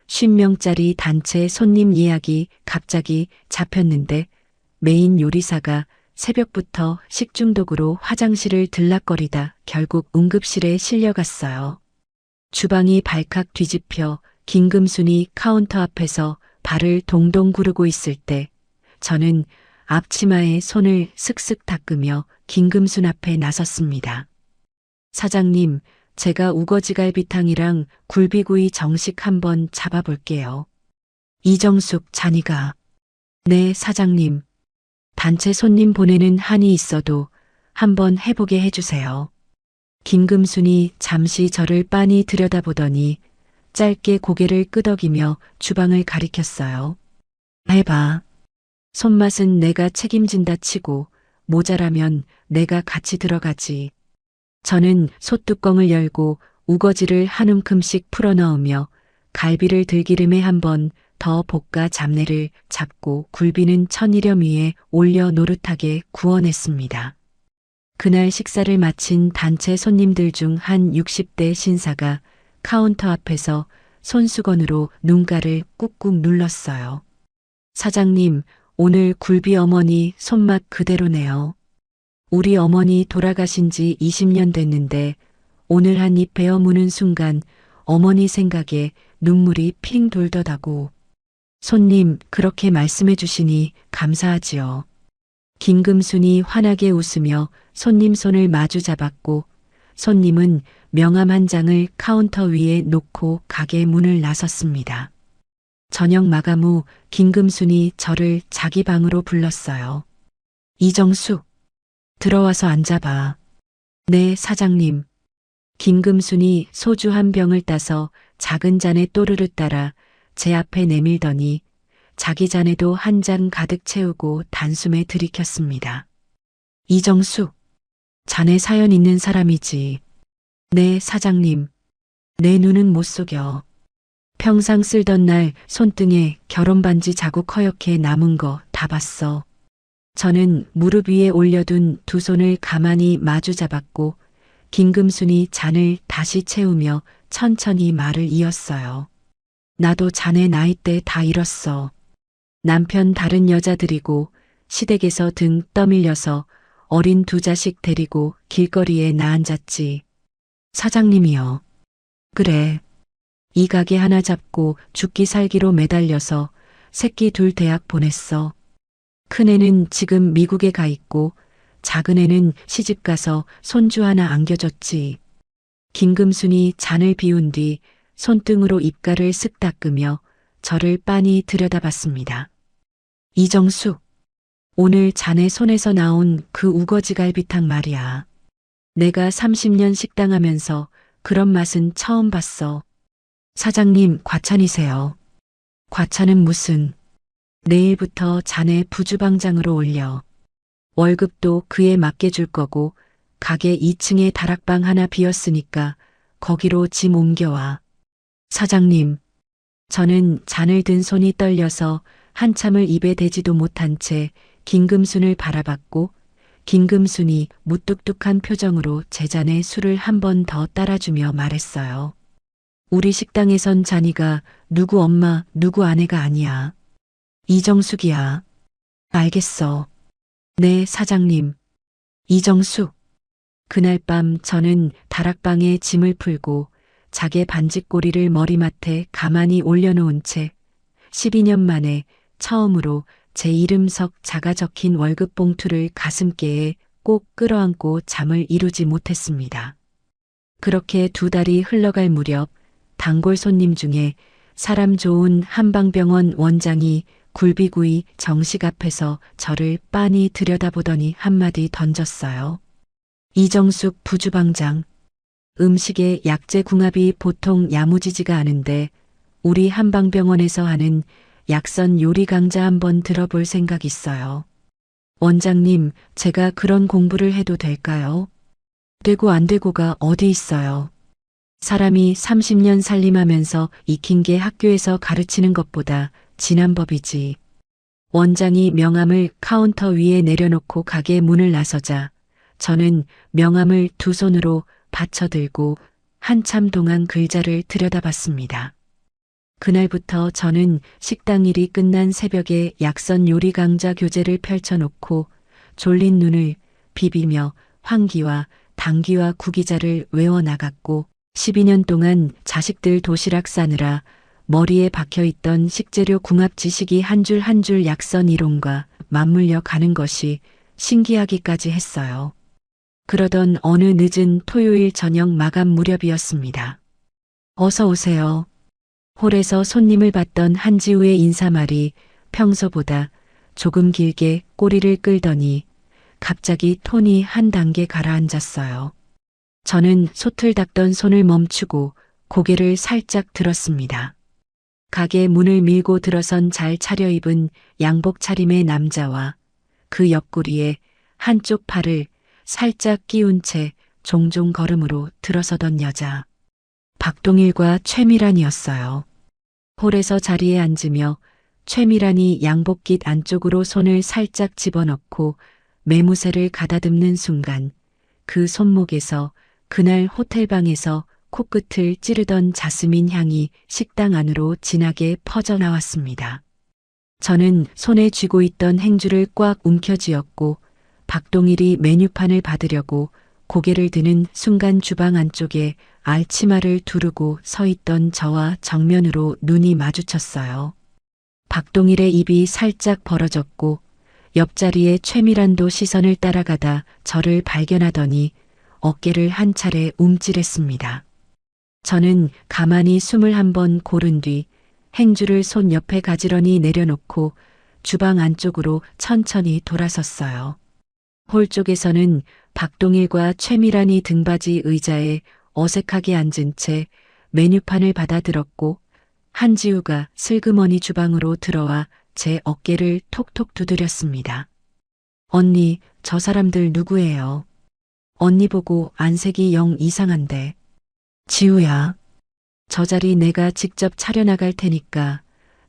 50명짜리 단체 손님 예약이 갑자기 잡혔는데 메인 요리사가 새벽부터 식중독으로 화장실을 들락거리다 결국 응급실에 실려갔어요. 주방이 발칵 뒤집혀 김금순이 카운터 앞에서 발을 동동 구르고 있을 때 저는 앞치마에 손을 슥슥 닦으며 김금순 앞에 나섰습니다. 사장님, 제가 우거지갈비탕이랑 굴비구이 정식 한번 잡아볼게요. 이정숙, 자니가. 네, 사장님. 단체 손님 보내는 한이 있어도 한번 해보게 해주세요. 김금순이 잠시 저를 빤히 들여다보더니 짧게 고개를 끄덕이며 주방을 가리켰어요. 해봐. 손맛은 내가 책임진다 치고 모자라면 내가 같이 들어가지. 저는 솥뚜껑을 열고 우거지를 한 움큼씩 풀어넣으며 갈비를 들기름에 한번 더 볶아 잡내를 잡고 굴비는 천일염 위에 올려 노릇하게 구워냈습니다. 그날 식사를 마친 단체 손님들 중 한 60대 신사가 카운터 앞에서 손수건으로 눈가를 꾹꾹 눌렀어요. 사장님, 오늘 굴비 어머니 손맛 그대로네요. 우리 어머니 돌아가신 지 20년 됐는데 오늘 한 입 베어 무는 순간 어머니 생각에 눈물이 핑 돌더라고. 손님, 그렇게 말씀해 주시니 감사하지요. 김금순이 환하게 웃으며 손님 손을 마주 잡았고 손님은 명함 한 장을 카운터 위에 놓고 가게 문을 나섰습니다. 저녁 마감 후 김금순이 저를 자기 방으로 불렀어요. 이정숙, 들어와서 앉아봐. 네, 사장님. 김금순이 소주 한 병을 따서 작은 잔에 또르르 따라 제 앞에 내밀더니 자기 잔에도 한 잔 가득 채우고 단숨에 들이켰습니다. 이정숙, 자네 사연 있는 사람이지. 네, 사장님. 내 눈은 못 속여. 평상 쓸던 날 손등에 결혼반지 자국 허옇게 남은 거 다 봤어. 저는 무릎 위에 올려둔 두 손을 가만히 마주 잡았고 김금순이 잔을 다시 채우며 천천히 말을 이었어요. 나도 자네 나이대 다 잃었어. 남편 다른 여자들이고 시댁에서 등 떠밀려서 어린 두 자식 데리고 길거리에 나앉았지. 사장님이요. 그래. 이 가게 하나 잡고 죽기 살기로 매달려서 새끼 둘 대학 보냈어. 큰애는 지금 미국에 가 있고 작은애는 시집 가서 손주 하나 안겨줬지. 김금순이 잔을 비운 뒤 손등으로 입가를 쓱 닦으며 저를 빤히 들여다봤습니다. 이정숙, 오늘 자네 손에서 나온 그 우거지갈비탕 말이야. 내가 30년 식당하면서 그런 맛은 처음 봤어. 사장님, 과찬이세요. 과찬은 무슨. 내일부터 자네 부주방장으로 올려. 월급도 그에 맞게 줄 거고 가게 2층에 다락방 하나 비었으니까 거기로 짐 옮겨와. 사장님, 저는 잔을 든 손이 떨려서 한참을 입에 대지도 못한 채 김금순을 바라봤고 김금순이 무뚝뚝한 표정으로 제 잔에 술을 한 번 더 따라주며 말했어요. 우리 식당에선 잔이가 누구 엄마, 누구 아내가 아니야. 이정숙이야. 알겠어. 네, 사장님. 이정숙. 그날 밤 저는 다락방에 짐을 풀고 자개 반지꼬리를 머리맡에 가만히 올려놓은 채 12년 만에 처음으로 제 이름석 자가 적힌 월급 봉투를 가슴께에 꼭 끌어안고 잠을 이루지 못했습니다. 그렇게 2달이 흘러갈 무렵 단골 손님 중에 사람 좋은 한방병원 원장이 굴비구이 정식 앞에서 저를 빤히 들여다보더니 한마디 던졌어요. 이정숙 부주방장. 음식에 약재 궁합이 보통 야무지지가 않은데 우리 한방병원에서 하는 약선 요리 강좌 한번 들어볼 생각 있어요. 원장님, 제가 그런 공부를 해도 될까요? 되고 안 되고가 어디 있어요. 사람이 30년 살림하면서 익힌 게 학교에서 가르치는 것보다 진한 법이지. 원장이 명함을 카운터 위에 내려놓고 가게 문을 나서자 저는 명함을 2손으로 받쳐들고 한참 동안 글자를 들여다봤습니다. 그날부터 저는 식당 일이 끝난 새벽에 약선 요리 강좌 교재를 펼쳐놓고 졸린 눈을 비비며 황기와 당귀와 구기자를 외워나갔고 12년 동안 자식들 도시락 싸느라 머리에 박혀있던 식재료 궁합 지식이 한 줄 한 줄 약선 이론과 맞물려 가는 것이 신기하기까지 했어요. 그러던 어느 늦은 토요일 저녁 마감 무렵이었습니다. 어서 오세요. 홀에서 손님을 받던 한지우의 인사말이 평소보다 조금 길게 꼬리를 끌더니 갑자기 톤이 한 단계 가라앉았어요. 저는 솥을 닦던 손을 멈추고 고개를 살짝 들었습니다. 가게 문을 밀고 들어선 잘 차려입은 양복 차림의 남자와 그 옆구리에 한쪽 팔을 살짝 끼운 채 종종 걸음으로 들어서던 여자. 박동일과 최미란이었어요. 홀에서 자리에 앉으며 최미란이 양복깃 안쪽으로 손을 살짝 집어넣고 매무새를 가다듬는 순간 그 손목에서 그날 호텔방에서 코끝을 찌르던 자스민 향이 식당 안으로 진하게 퍼져나왔습니다. 저는 손에 쥐고 있던 행주를 꽉 움켜쥐었고 박동일이 메뉴판을 받으려고 고개를 드는 순간 주방 안쪽에 알치마를 두르고 서 있던 저와 정면으로 눈이 마주쳤어요. 박동일의 입이 살짝 벌어졌고 옆자리에 최미란도 시선을 따라가다 저를 발견하더니 어깨를 한 차례 움찔했습니다. 저는 가만히 숨을 한번 고른 뒤 행주를 손 옆에 가지런히 내려놓고 주방 안쪽으로 천천히 돌아섰어요. 홀 쪽에서는 박동일과 최미란이 등받이 의자에 어색하게 앉은 채 메뉴판을 받아들었고 한지우가 슬그머니 주방으로 들어와 제 어깨를 톡톡 두드렸습니다. 언니, 저 사람들 누구예요? 언니 보고 안색이 영 이상한데. 지우야, 저 자리 내가 직접 차려나갈 테니까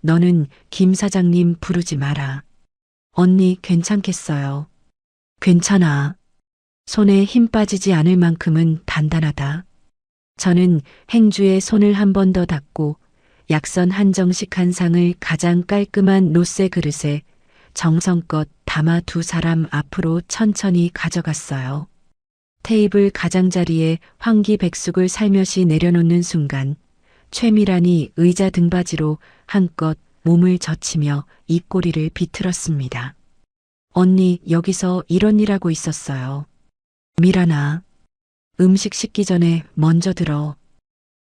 너는 김 사장님 부르지 마라. 언니 괜찮겠어요? 괜찮아. 손에 힘 빠지지 않을 만큼은 단단하다. 저는 행주의 손을 한 번 더 닫고 약선 한정식 한 상을 가장 깔끔한 노쇠 그릇에 정성껏 담아 2사람 앞으로 천천히 가져갔어요. 테이블 가장자리에 황기백숙을 살며시 내려놓는 순간 최미란이 의자 등받이로 한껏 몸을 젖히며 입꼬리를 비틀었습니다. 언니, 여기서 이런 일 하고 있었어요. 미란아, 음식 식기 전에 먼저 들어.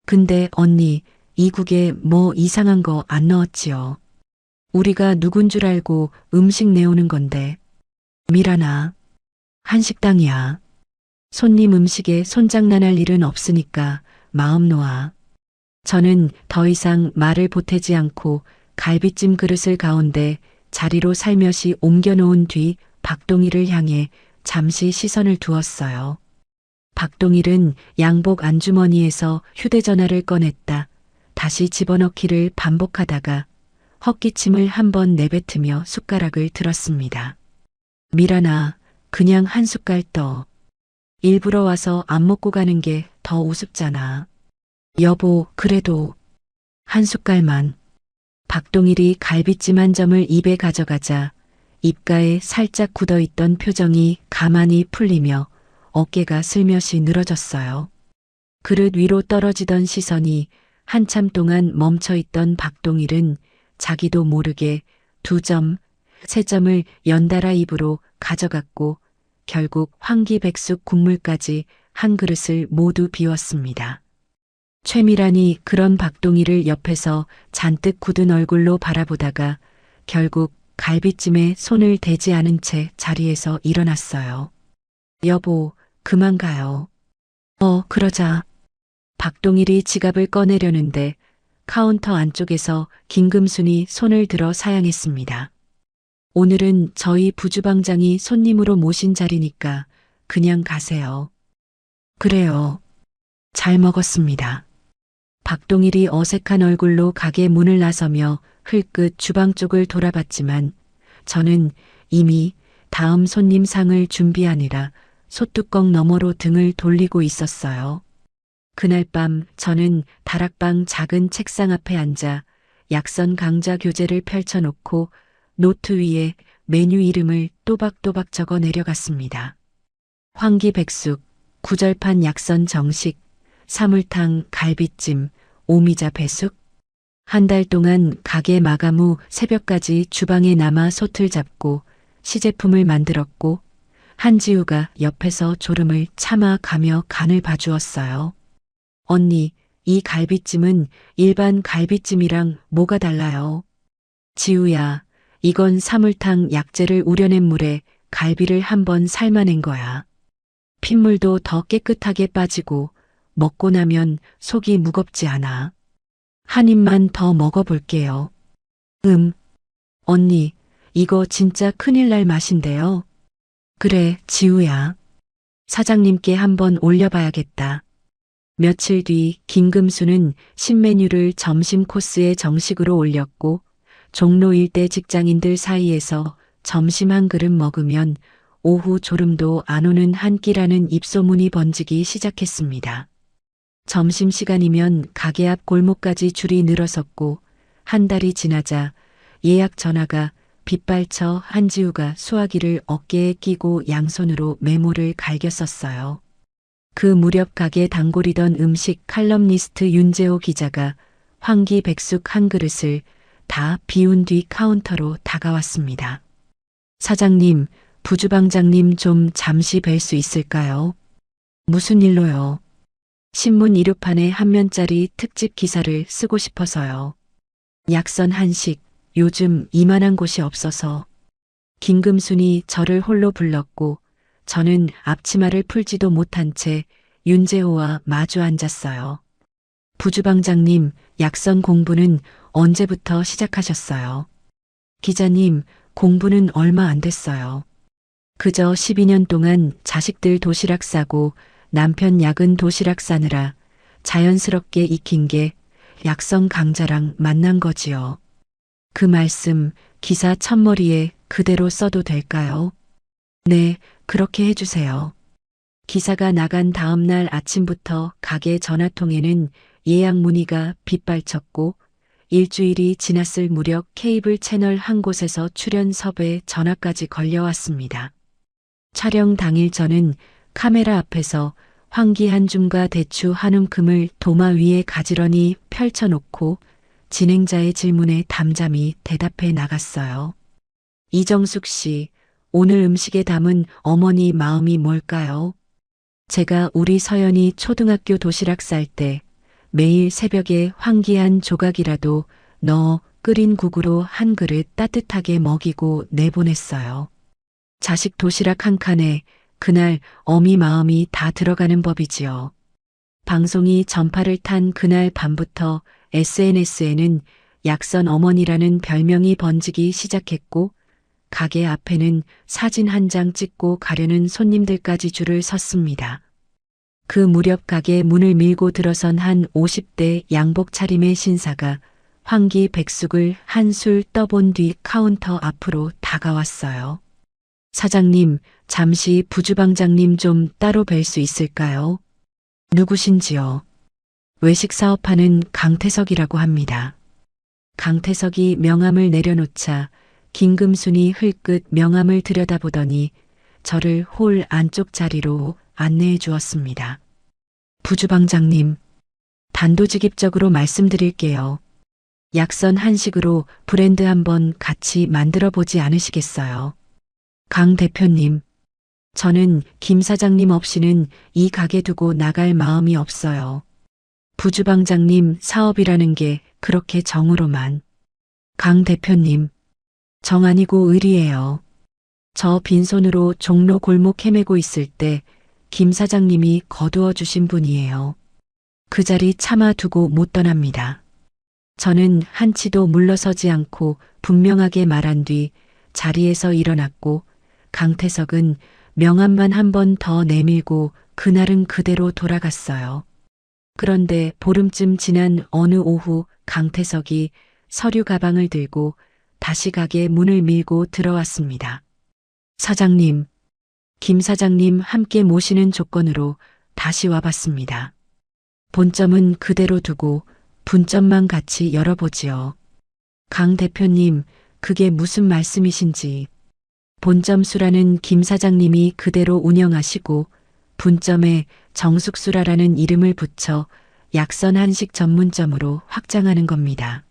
근데 언니, 이 국에 뭐 이상한 거 안 넣었지요? 우리가 누군 줄 알고 음식 내오는 건데. 미란아, 한식당이야. 손님 음식에 손장난할 일은 없으니까 마음 놓아. 저는 더 이상 말을 보태지 않고 갈비찜 그릇을 가운데 자리로 살며시 옮겨놓은 뒤 박동일을 향해 잠시 시선을 두었어요. 박동일은 양복 안주머니에서 휴대전화를 꺼냈다. 다시 집어넣기를 반복하다가 헛기침을 한번 내뱉으며 숟가락을 들었습니다. 미란아, 그냥 한 숟갈 떠. 일부러 와서 안 먹고 가는 게 더 우습잖아. 여보, 그래도 한 숟갈만. 박동일이 갈비찜 한 점을 입에 가져가자 입가에 살짝 굳어있던 표정이 가만히 풀리며 어깨가 슬며시 늘어졌어요. 그릇 위로 떨어지던 시선이 한참 동안 멈춰있던 박동일은 자기도 모르게 2점, 3점을 연달아 입으로 가져갔고 결국 황기백숙 국물까지 한 그릇을 모두 비웠습니다. 최미란이 그런 박동일을 옆에서 잔뜩 굳은 얼굴로 바라보다가 결국 갈비찜에 손을 대지 않은 채 자리에서 일어났어요. 여보, 그만 가요. 그러자. 박동일이 지갑을 꺼내려는데 카운터 안쪽에서 김금순이 손을 들어 사양했습니다. 오늘은 저희 부주방장이 손님으로 모신 자리니까 그냥 가세요. 그래요. 잘 먹었습니다. 박동일이 어색한 얼굴로 가게 문을 나서며 흘끗 주방 쪽을 돌아봤지만 저는 이미 다음 손님 상을 준비하느라 소뚜껑 너머로 등을 돌리고 있었어요. 그날 밤 저는 다락방 작은 책상 앞에 앉아 약선 강좌 교재를 펼쳐놓고 노트 위에 메뉴 이름을 또박또박 적어 내려갔습니다. 황기백숙, 구절판 약선 정식, 사물탕, 갈비찜, 오미자 배숙. 한 달 동안 가게 마감 후 새벽까지 주방에 남아 솥을 잡고 시제품을 만들었고 한지우가 옆에서 졸음을 참아 가며 간을 봐주었어요. 언니, 이 갈비찜은 일반 갈비찜이랑 뭐가 달라요? 지우야, 이건 사물탕 약재를 우려낸 물에 갈비를 한번 삶아낸 거야. 핏물도 더 깨끗하게 빠지고 먹고 나면 속이 무겁지 않아. 한 입만 더 먹어볼게요. 언니, 이거 진짜 큰일 날 맛인데요. 그래, 지우야. 사장님께 한번 올려봐야겠다. 며칠 뒤 김금수는 신메뉴를 점심 코스에 정식으로 올렸고 종로 일대 직장인들 사이에서 점심 한 그릇 먹으면 오후 졸음도 안 오는 한 끼라는 입소문이 번지기 시작했습니다. 점심시간이면 가게 앞 골목까지 줄이 늘어섰고 한 달이 지나자 예약 전화가 빗발쳐 한지우가 수화기를 어깨에 끼고 양손으로 메모를 갈겼었어요. 그 무렵 가게 단골이던 음식 칼럼니스트 윤재호 기자가 황기백숙 한 그릇을 다 비운 뒤 카운터로 다가왔습니다. 사장님, 부주방장님 좀 잠시 뵐 수 있을까요? 무슨 일로요? 신문 일요판에 한 면짜리 특집 기사를 쓰고 싶어서요. 약선 한식, 요즘 이만한 곳이 없어서. 김금순이 저를 홀로 불렀고 저는 앞치마를 풀지도 못한 채 윤재호와 마주 앉았어요. 부주방장님, 약선 공부는 언제부터 시작하셨어요? 기자님, 공부는 얼마 안 됐어요. 그저 12년 동안 자식들 도시락 싸고 남편 야근 도시락 싸느라 자연스럽게 익힌 게 약선 강자랑 만난 거지요. 그 말씀 기사 첫머리에 그대로 써도 될까요? 네, 그렇게 해주세요. 기사가 나간 다음 날 아침부터 가게 전화통에는 예약 문의가 빗발쳤고 일주일이 지났을 무렵 케이블 채널 한 곳에서 출연 섭외 전화까지 걸려왔습니다. 촬영 당일 저는 카메라 앞에서 황기 한 줌과 대추 한 움큼을 도마 위에 가지런히 펼쳐놓고 진행자의 질문에 담담히 대답해 나갔어요. 이정숙 씨, 오늘 음식에 담은 어머니 마음이 뭘까요? 제가 우리 서연이 초등학교 도시락 쌀 때 매일 새벽에 황기한 조각이라도 넣어 끓인 국으로 한 그릇 따뜻하게 먹이고 내보냈어요. 자식 도시락 한 칸에 그날 어미 마음이 다 들어가는 법이지요. 방송이 전파를 탄 그날 밤부터 SNS에는 약선 어머니라는 별명이 번지기 시작했고 가게 앞에는 사진 한 장 찍고 가려는 손님들까지 줄을 섰습니다. 그 무렵 가게 문을 밀고 들어선 한 50대 양복 차림의 신사가 환기백숙을 한술 떠본 뒤 카운터 앞으로 다가왔어요. 사장님, 잠시 부주방장님 좀 따로 뵐 수 있을까요? 누구신지요? 외식 사업하는 강태석이라고 합니다. 강태석이 명함을 내려놓자 김금순이 흘끗 명함을 들여다보더니 저를 홀 안쪽 자리로 안내해 주었습니다. 부주방장님, 단도직입적으로 말씀드릴게요. 약선 한식으로 브랜드 한번 같이 만들어 보지 않으시겠어요? 강 대표님, 저는 김 사장님 없이는 이 가게 두고 나갈 마음이 없어요. 부주방장님 사업이라는 게 그렇게 정으로만. 강 대표님, 정 아니고 의리예요. 저 빈손으로 종로 골목 헤매고 있을 때 김 사장님이 거두어 주신 분이에요. 그 자리 차마 두고 못 떠납니다. 저는 한치도 물러서지 않고 분명하게 말한 뒤 자리에서 일어났고 강태석은 명함만 한 번 더 내밀고 그날은 그대로 돌아갔어요. 그런데 보름쯤 지난 어느 오후 강태석이 서류 가방을 들고 다시 가게 문을 밀고 들어왔습니다. 사장님, 김 사장님 함께 모시는 조건으로 다시 와봤습니다. 본점은 그대로 두고 분점만 같이 열어보지요. 강 대표님, 그게 무슨 말씀이신지. 본점수라는 김 사장님이 그대로 운영하시고 분점에 정숙수라라는 이름을 붙여 약선 한식 전문점으로 확장하는 겁니다.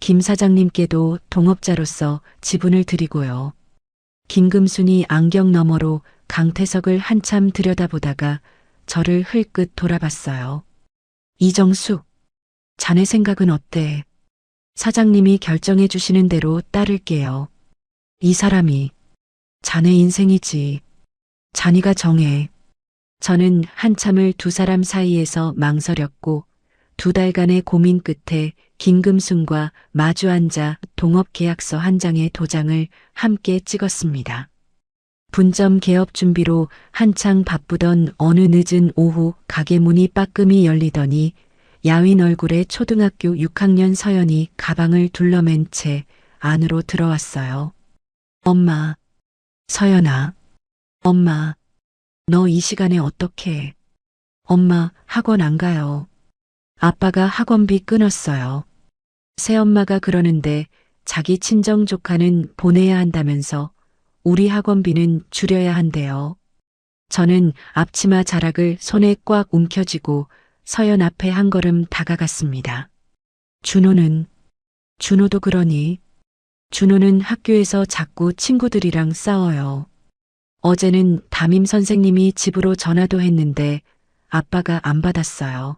김 사장님께도 동업자로서 지분을 드리고요. 김금순이 안경 너머로 강태석을 한참 들여다보다가 저를 흘끗 돌아봤어요. 이정숙, 자네 생각은 어때? 사장님이 결정해 주시는 대로 따를게요. 이 사람이 자네 인생이지. 자네가 정해. 저는 한참을 두 사람 사이에서 망설였고 2달간의 고민 끝에 김금순과 마주 앉아 동업계약서 한 장의 도장을 함께 찍었습니다. 분점 개업 준비로 한창 바쁘던 어느 늦은 오후 가게 문이 빠끔히 열리더니 야윈 얼굴의 초등학교 6학년 서연이 가방을 둘러맨 채 안으로 들어왔어요. 엄마, 서연아, 엄마, 너 이 시간에 어떡해? 엄마, 학원 안 가요. 아빠가 학원비 끊었어요. 새엄마가 그러는데 자기 친정 조카는 보내야 한다면서 우리 학원비는 줄여야 한대요. 저는 앞치마 자락을 손에 꽉 움켜쥐고 서연 앞에 한 걸음 다가갔습니다. 준호도 그러니? 준호는 학교에서 자꾸 친구들이랑 싸워요. 어제는 담임 선생님이 집으로 전화도 했는데 아빠가 안 받았어요.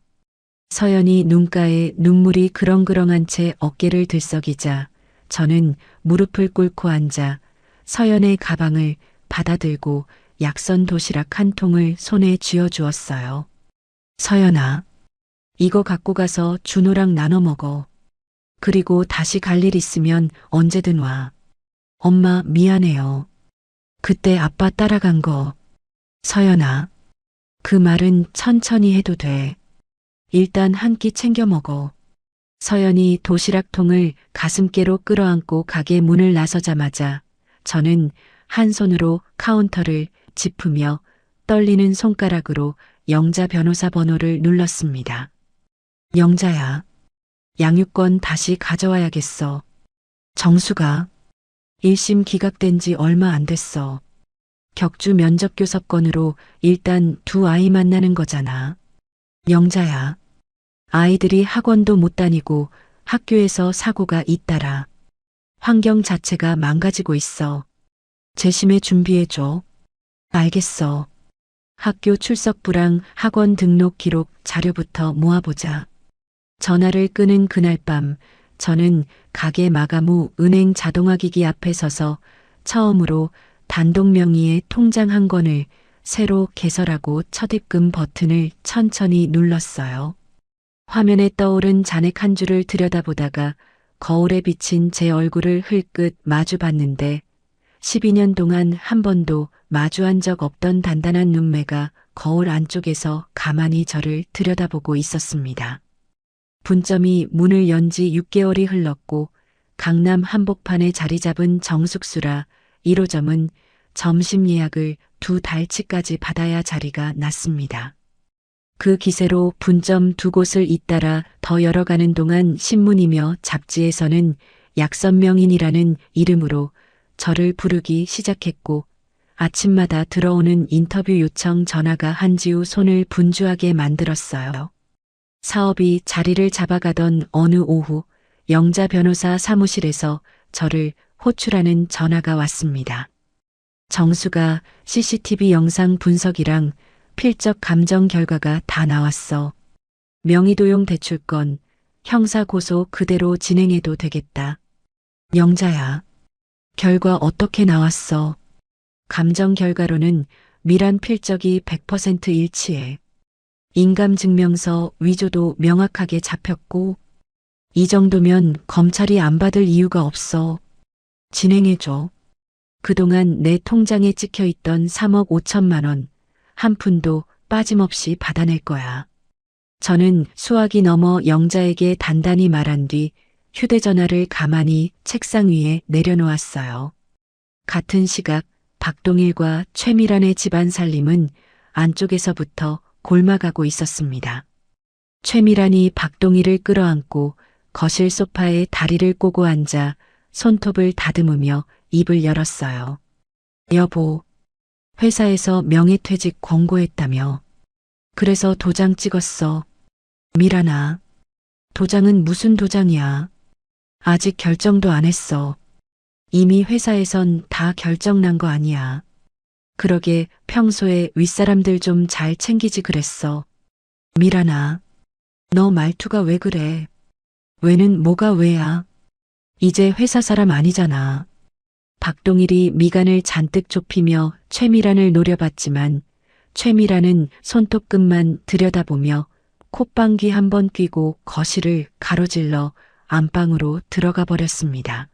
서연이 눈가에 눈물이 그렁그렁한 채 어깨를 들썩이자 저는 무릎을 꿇고 앉아 서연의 가방을 받아들고 약선 도시락 한 통을 손에 쥐어주었어요. 서연아, 이거 갖고 가서 준호랑 나눠 먹어. 그리고 다시 갈 일 있으면 언제든 와. 엄마 미안해요. 그때 아빠 따라간 거. 서연아, 그 말은 천천히 해도 돼. 일단 한 끼 챙겨 먹어. 서연이 도시락통을 가슴께로 끌어안고 가게 문을 나서자마자 저는 한 손으로 카운터를 짚으며 떨리는 손가락으로 영자 변호사 번호를 눌렀습니다. 영자야, 양육권 다시 가져와야겠어. 정수가 1심 기각된 지 얼마 안 됐어. 격주 면접교섭건으로 일단 두 아이 만나는 거잖아. 영자야, 아이들이 학원도 못 다니고 학교에서 사고가 잇따라 환경 자체가 망가지고 있어. 재심에 준비해줘. 알겠어. 학교 출석부랑 학원 등록 기록 자료부터 모아보자. 전화를 끊은 그날 밤 저는 가게 마감 후 은행 자동화기기 앞에 서서 처음으로 단독 명의의 통장 한 권을 새로 개설하고 첫 입금 버튼을 천천히 눌렀어요. 화면에 떠오른 잔액 한 줄을 들여다보다가 거울에 비친 제 얼굴을 흘끗 마주 봤는데 12년 동안 한 번도 마주한 적 없던 단단한 눈매가 거울 안쪽에서 가만히 저를 들여다보고 있었습니다. 분점이 문을 연 지 6개월이 흘렀고 강남 한복판에 자리 잡은 정숙수라 1호점은 점심 예약을 2달치까지 받아야 자리가 났습니다. 그 기세로 분점 2곳을 잇따라 더 열어가는 동안 신문이며 잡지에서는 약선명인이라는 이름으로 저를 부르기 시작했고 아침마다 들어오는 인터뷰 요청 전화가 한지우 손을 분주하게 만들었어요. 사업이 자리를 잡아가던 어느 오후 영자 변호사 사무실에서 저를 호출하는 전화가 왔습니다. 정수가 CCTV 영상 분석이랑 필적 감정 결과가 다 나왔어. 명의도용 대출건, 형사고소 그대로 진행해도 되겠다. 영자야. 결과 어떻게 나왔어? 감정 결과로는 미란 필적이 100% 일치해. 인감증명서 위조도 명확하게 잡혔고 이 정도면 검찰이 안 받을 이유가 없어. 진행해줘. 그동안 내 통장에 찍혀있던 3억 5천만 원, 한 푼도 빠짐없이 받아낼 거야. 저는 수화기 넘어 영자에게 단단히 말한 뒤 휴대전화를 가만히 책상 위에 내려놓았어요. 같은 시각 박동일과 최미란의 집안 살림은 안쪽에서부터 골마가고 있었습니다. 최미란이 박동일을 끌어안고 거실 소파에 다리를 꼬고 앉아 손톱을 다듬으며 입을 열었어요. 여보, 회사에서 명예퇴직 권고했다며. 그래서 도장 찍었어. 미란아, 도장은 무슨 도장이야? 아직 결정도 안 했어. 이미 회사에선 다 결정 난 거 아니야. 그러게 평소에 윗사람들 좀 잘 챙기지 그랬어. 미란아, 너 말투가 왜 그래? 왜는 뭐가 왜야? 이제 회사 사람 아니잖아. 박동일이 미간을 잔뜩 좁히며 최미란을 노려봤지만 최미란은 손톱끝만 들여다보며 콧방귀 한 번 뀌고 거실을 가로질러 안방으로 들어가 버렸습니다.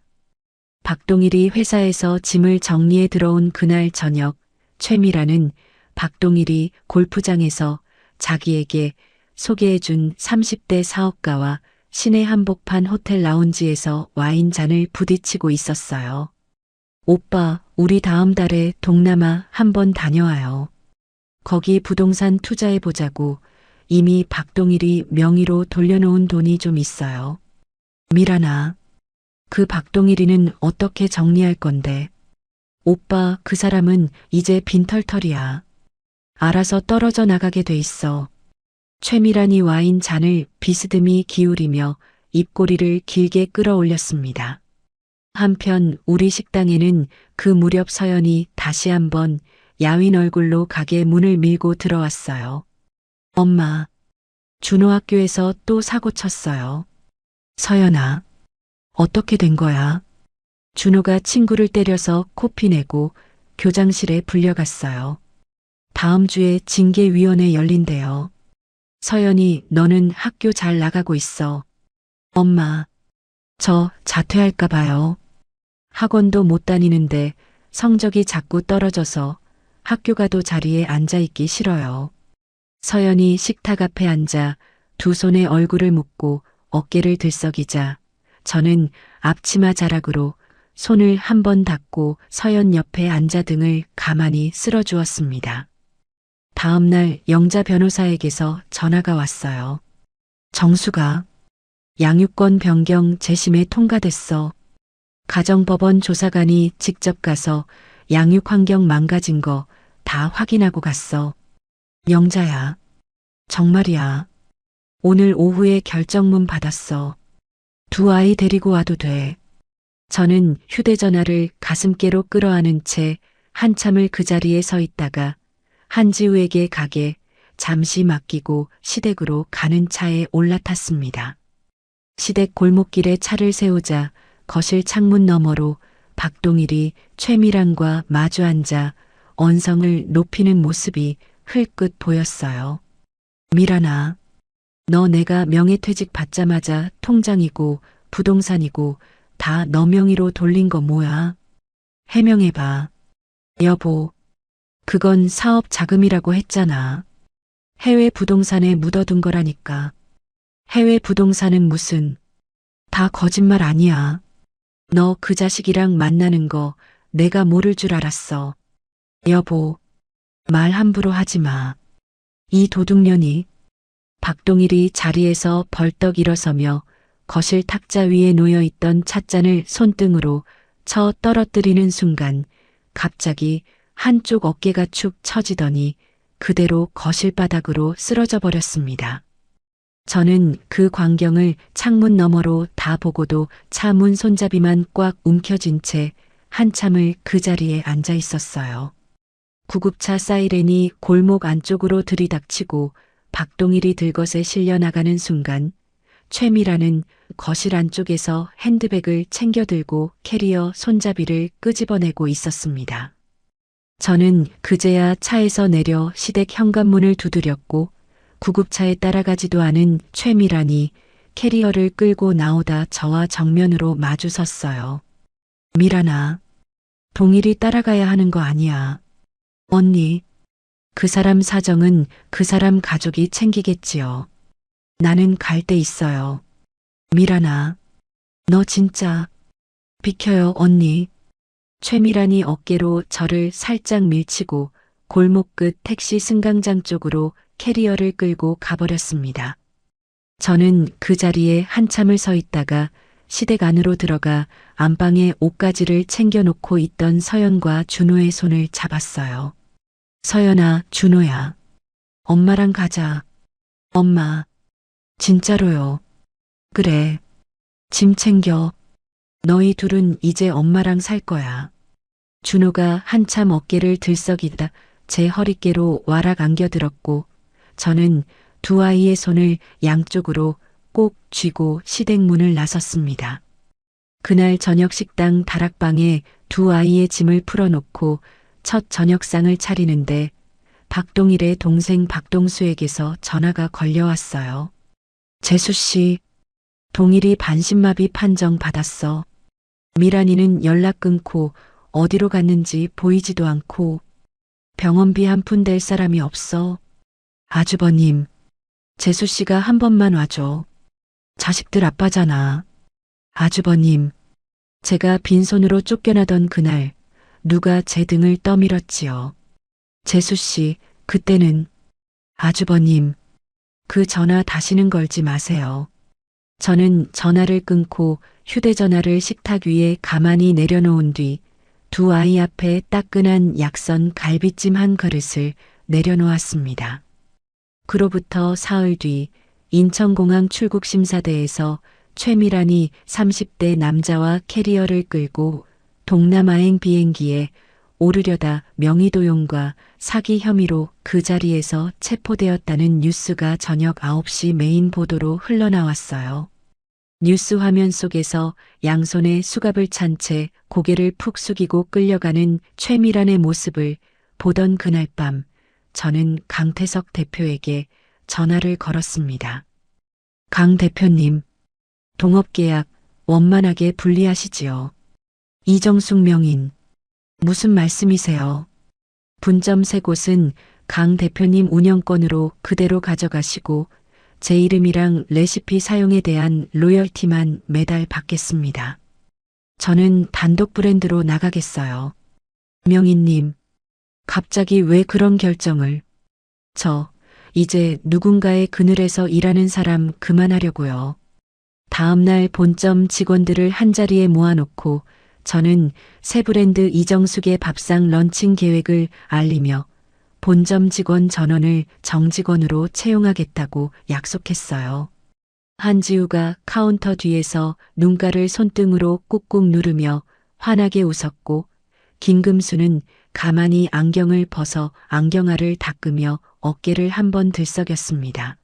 박동일이 회사에서 짐을 정리해 들어온 그날 저녁 최미란은 박동일이 골프장에서 자기에게 소개해준 30대 사업가와 시내 한복판 호텔 라운지에서 와인잔을 부딪히고 있었어요. 오빠, 우리 다음 달에 동남아 한번 다녀와요. 거기 부동산 투자해보자고. 이미 박동일이 명의로 돌려놓은 돈이 좀 있어요. 미란아, 그 박동일이는 어떻게 정리할 건데? 오빠, 그 사람은 이제 빈털털이야. 알아서 떨어져 나가게 돼 있어. 최미란이 와인 잔을 비스듬히 기울이며 입꼬리를 길게 끌어올렸습니다. 한편 우리 식당에는 그 무렵 서연이 다시 한번 야윈 얼굴로 가게 문을 밀고 들어왔어요. 엄마, 준호 학교에서 또 사고 쳤어요. 서연아, 어떻게 된 거야? 준호가 친구를 때려서 코피내고 교장실에 불려갔어요. 다음 주에 징계위원회 열린대요. 서연이, 너는 학교 잘 나가고 있어. 엄마, 저 자퇴할까 봐요. 학원도 못 다니는데 성적이 자꾸 떨어져서 학교 가도 자리에 앉아있기 싫어요. 서연이 식탁 앞에 앉아 두 손에 얼굴을 묶고 어깨를 들썩이자 저는 앞치마 자락으로 손을 한 번 닦고 서연 옆에 앉아 등을 가만히 쓸어주었습니다. 다음 날 영자 변호사에게서 전화가 왔어요. 정수가 양육권 변경 재심에 통과됐어. 가정법원 조사관이 직접 가서 양육 환경 망가진 거 다 확인하고 갔어. 영자야, 정말이야. 오늘 오후에 결정문 받았어. 두 아이 데리고 와도 돼. 저는 휴대전화를 가슴께로 끌어안은 채 한참을 그 자리에 서 있다가 한지우에게 가게 잠시 맡기고 시댁으로 가는 차에 올라탔습니다. 시댁 골목길에 차를 세우자 거실 창문 너머로 박동일이 최미란과 마주 앉아 언성을 높이는 모습이 흘끗 보였어요. 미란아, 너 내가 명예퇴직 받자마자 통장이고 부동산이고 다 너 명의로 돌린 거 뭐야? 해명해봐. 여보, 그건 사업 자금이라고 했잖아. 해외 부동산에 묻어둔 거라니까. 해외 부동산은 무슨, 다 거짓말 아니야. 너 그 자식이랑 만나는 거 내가 모를 줄 알았어. 여보, 말 함부로 하지 마. 이 도둑년이. 박동일이 자리에서 벌떡 일어서며 거실 탁자 위에 놓여있던 찻잔을 손등으로 쳐 떨어뜨리는 순간 갑자기 한쪽 어깨가 축 처지더니 그대로 거실 바닥으로 쓰러져 버렸습니다. 저는 그 광경을 창문 너머로 다 보고도 차 문 손잡이만 꽉 움켜쥔 채 한참을 그 자리에 앉아 있었어요. 구급차 사이렌이 골목 안쪽으로 들이닥치고 박동일이 들것에 실려 나가는 순간 최미라는 거실 안쪽에서 핸드백을 챙겨 들고 캐리어 손잡이를 끄집어내고 있었습니다. 저는 그제야 차에서 내려 시댁 현관문을 두드렸고 구급차에 따라가지도 않은 최미란이 캐리어를 끌고 나오다 저와 정면으로 마주섰어요. 미란아, 동일이 따라가야 하는 거 아니야. 언니, 그 사람 사정은 그 사람 가족이 챙기겠지요. 나는 갈 데 있어요. 미란아, 너 진짜 비켜요, 언니. 최미란이 어깨로 저를 살짝 밀치고 골목 끝 택시 승강장 쪽으로 캐리어를 끌고 가버렸습니다. 저는 그 자리에 한참을 서 있다가 시댁 안으로 들어가 안방에 옷가지를 챙겨놓고 있던 서연과 준호의 손을 잡았어요. 서연아, 준호야. 엄마랑 가자. 엄마. 진짜로요. 그래. 짐 챙겨. 너희 둘은 이제 엄마랑 살 거야. 준호가 한참 어깨를 들썩이다 제 허리께로 와락 안겨들었고 저는 두 아이의 손을 양쪽으로 꼭 쥐고 시댁 문을 나섰습니다. 그날 저녁 식당 다락방에 두 아이의 짐을 풀어놓고 첫 저녁상을 차리는데 박동일의 동생 박동수에게서 전화가 걸려왔어요. 재수 씨, 동일이 반신마비 판정 받았어. 미란이는 연락 끊고 어디로 갔는지 보이지도 않고 병원비 한 푼 댈 사람이 없어. 아주버님, 재수 씨가 한 번만 와줘. 자식들 아빠잖아. 아주버님, 제가 빈손으로 쫓겨나던 그날 누가 제 등을 떠밀었지요. 재수 씨, 그때는 아주버님, 그 전화 다시는 걸지 마세요. 저는 전화를 끊고 휴대전화를 식탁 위에 가만히 내려놓은 뒤 두 아이 앞에 따끈한 약선 갈비찜 한 그릇을 내려놓았습니다. 그로부터 사흘 뒤 인천공항 출국심사대에서 최미란이 30대 남자와 캐리어를 끌고 동남아행 비행기에 오르려다 명의도용과 사기 혐의로 그 자리에서 체포되었다는 뉴스가 저녁 9시 메인 보도로 흘러나왔어요. 뉴스 화면 속에서 양손에 수갑을 찬 채 고개를 푹 숙이고 끌려가는 최미란의 모습을 보던 그날 밤 저는 강태석 대표에게 전화를 걸었습니다. 강 대표님, 동업계약 원만하게 분리하시지요. 이정숙 명인, 무슨 말씀이세요? 분점 세 곳은 강 대표님 운영권으로 그대로 가져가시고 제 이름이랑 레시피 사용에 대한 로열티만 매달 받겠습니다. 저는 단독 브랜드로 나가겠어요. 명인님, 갑자기 왜 그런 결정을? 저 이제 누군가의 그늘에서 일하는 사람 그만하려고요. 다음날 본점 직원들을 한자리에 모아놓고 저는 새 브랜드 이정숙의 밥상 런칭 계획을 알리며 본점 직원 전원을 정직원으로 채용하겠다고 약속했어요. 한지우가 카운터 뒤에서 눈가를 손등으로 꾹꾹 누르며 환하게 웃었고 김금수는 가만히 안경을 벗어 안경알을 닦으며 어깨를 한번 들썩였습니다.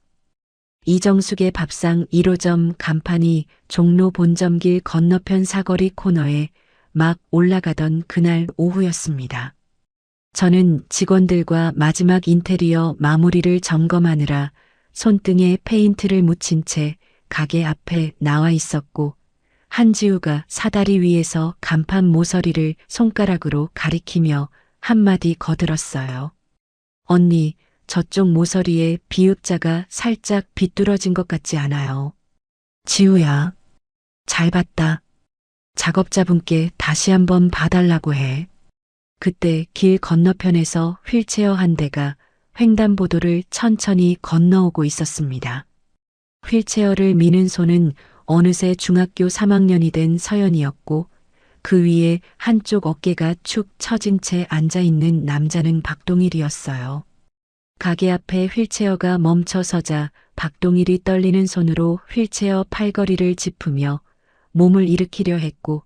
이정숙의 밥상 1호점 간판이 종로 본점길 건너편 사거리 코너에 막 올라가던 그날 오후였습니다. 저는 직원들과 마지막 인테리어 마무리를 점검하느라 손등에 페인트를 묻힌 채 가게 앞에 나와 있었고, 한지우가 사다리 위에서 간판 모서리를 손가락으로 가리키며 한마디 거들었어요. 언니, 저쪽 모서리에 비읍자가 살짝 비뚤어진 것 같지 않아요? 지우야, 잘 봤다. 작업자분께 다시 한번 봐달라고 해. 그때 길 건너편에서 휠체어 한 대가 횡단보도를 천천히 건너오고 있었습니다. 휠체어를 미는 손은 어느새 중학교 3학년이 된 서연이었고, 그 위에 한쪽 어깨가 축 처진 채 앉아있는 남자는 박동일이었어요. 가게 앞에 휠체어가 멈춰서자 박동일이 떨리는 손으로 휠체어 팔걸이를 짚으며 몸을 일으키려 했고,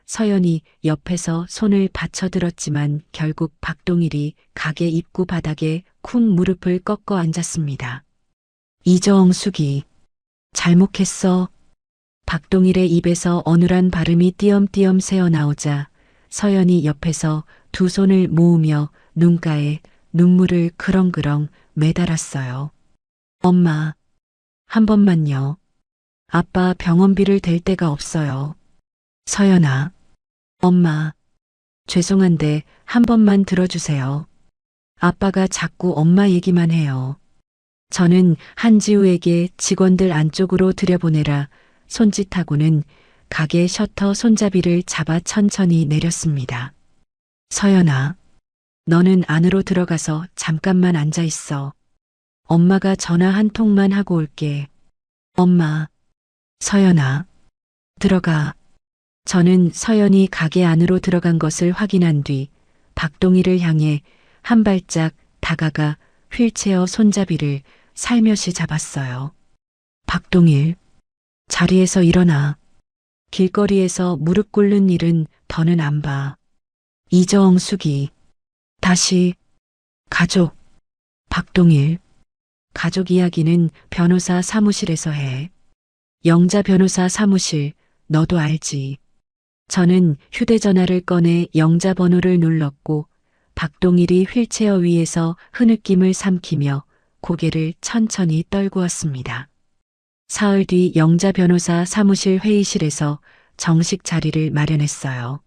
서연이 옆에서 손을 받쳐들었지만 결국 박동일이 가게 입구 바닥에 쿵 무릎을 꺾어 앉았습니다. 이정숙이, 잘못했어. 박동일의 입에서 어눌한 발음이 띄엄띄엄 새어나오자 서연이 옆에서 두 손을 모으며 눈가에 눈물을 그렁그렁 매달았어요. 엄마, 한 번만요. 아빠 병원비를 댈 데가 없어요. 서연아, 엄마, 죄송한데 한 번만 들어주세요. 아빠가 자꾸 엄마 얘기만 해요. 저는 한지우에게 직원들 안쪽으로 들여보내라 손짓하고는 가게 셔터 손잡이를 잡아 천천히 내렸습니다. 서연아, 너는 안으로 들어가서 잠깐만 앉아 있어. 엄마가 전화 한 통만 하고 올게. 엄마, 서연아, 들어가. 저는 서연이 가게 안으로 들어간 것을 확인한 뒤 박동일을 향해 한 발짝 다가가 휠체어 손잡이를 살며시 잡았어요. 박동일, 자리에서 일어나. 길거리에서 무릎 꿇는 일은 더는 안 봐. 이정숙이, 다시, 가족. 박동일, 가족 이야기는 변호사 사무실에서 해. 영자 변호사 사무실, 너도 알지. 저는 휴대전화를 꺼내 영자 번호를 눌렀고, 박동일이 휠체어 위에서 흐느낌을 삼키며 고개를 천천히 떨구었습니다. 사흘 뒤 영자 변호사 사무실 회의실에서 정식 자리를 마련했어요.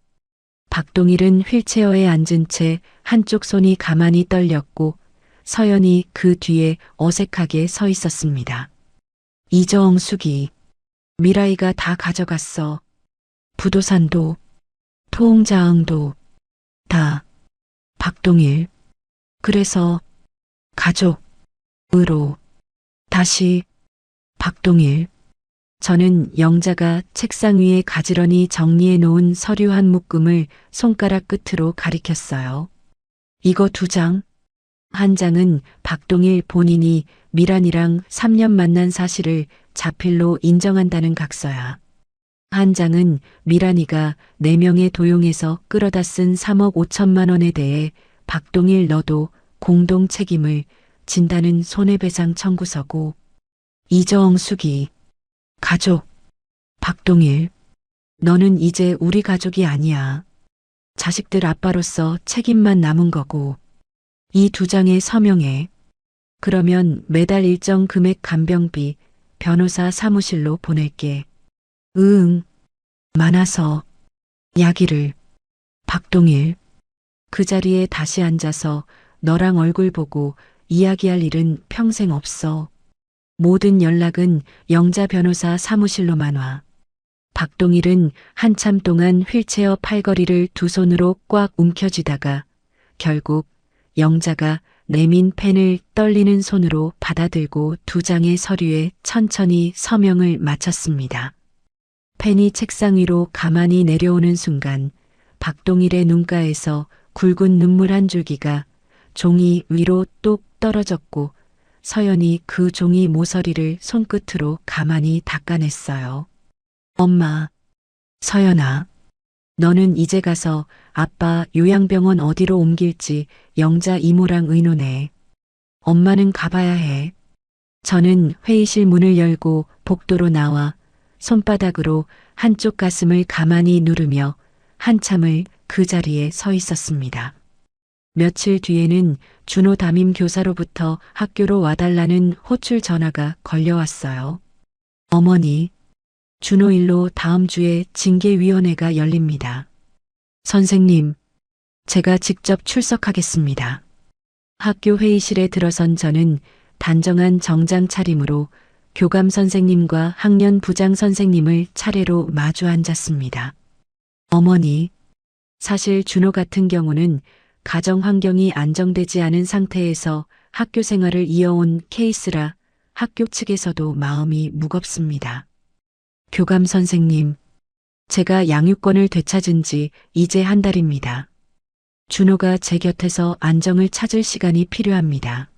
박동일은 휠체어에 앉은 채 한쪽 손이 가만히 떨렸고, 서연이 그 뒤에 어색하게 서 있었습니다. 이정숙이, 미라이가 다 가져갔어. 부도산도, 토홍자흥도, 다. 박동일, 그래서 가족으로 다시. 박동일, 저는 영자가 책상 위에 가지런히 정리해 놓은 서류 한 묶음을 손가락 끝으로 가리켰어요. 이거 2장. 한 장은 박동일 본인이 미란이랑 3년 만난 사실을 자필로 인정한다는 각서야. 한 장은 미란이가 4명의 도용해서 끌어다 쓴 3억 5천만 원에 대해 박동일 너도 공동 책임을 진다는 손해배상 청구서고, 이정숙이, 가족. 박동일, 너는 이제 우리 가족이 아니야. 자식들 아빠로서 책임만 남은 거고. 이 2장에 서명해. 그러면 매달 일정 금액 간병비 변호사 사무실로 보낼게. 응, 많아서. 야기를. 박동일, 그 자리에 다시 앉아서 너랑 얼굴 보고 이야기할 일은 평생 없어. 모든 연락은 영자 변호사 사무실로만 와. 박동일은 한참 동안 휠체어 팔걸이를 두 손으로 꽉 움켜쥐다가 결국 영자가 내민 펜을 떨리는 손으로 받아들고 2장의 서류에 천천히 서명을 마쳤습니다. 펜이 책상 위로 가만히 내려오는 순간 박동일의 눈가에서 굵은 눈물 한 줄기가 종이 위로 뚝 떨어졌고, 서연이 그 종이 모서리를 손끝으로 가만히 닦아냈어요. 엄마, 서연아, 너는 이제 가서 아빠 요양병원 어디로 옮길지 영자 이모랑 의논해. 엄마는 가봐야 해. 저는 회의실 문을 열고 복도로 나와 손바닥으로 한쪽 가슴을 가만히 누르며 한참을 그 자리에 서 있었습니다. 며칠 뒤에는 준호 담임 교사로부터 학교로 와달라는 호출 전화가 걸려왔어요. 어머니, 준호 일로 다음 주에 징계위원회가 열립니다. 선생님, 제가 직접 출석하겠습니다. 학교 회의실에 들어선 저는 단정한 정장 차림으로 교감 선생님과 학년 부장 선생님을 차례로 마주 앉았습니다. 어머니, 사실 준호 같은 경우는 가정 환경이 안정되지 않은 상태에서 학교 생활을 이어온 케이스라 학교 측에서도 마음이 무겁습니다. 교감 선생님, 제가 양육권을 되찾은 지 이제 한 달입니다. 준호가 제 곁에서 안정을 찾을 시간이 필요합니다.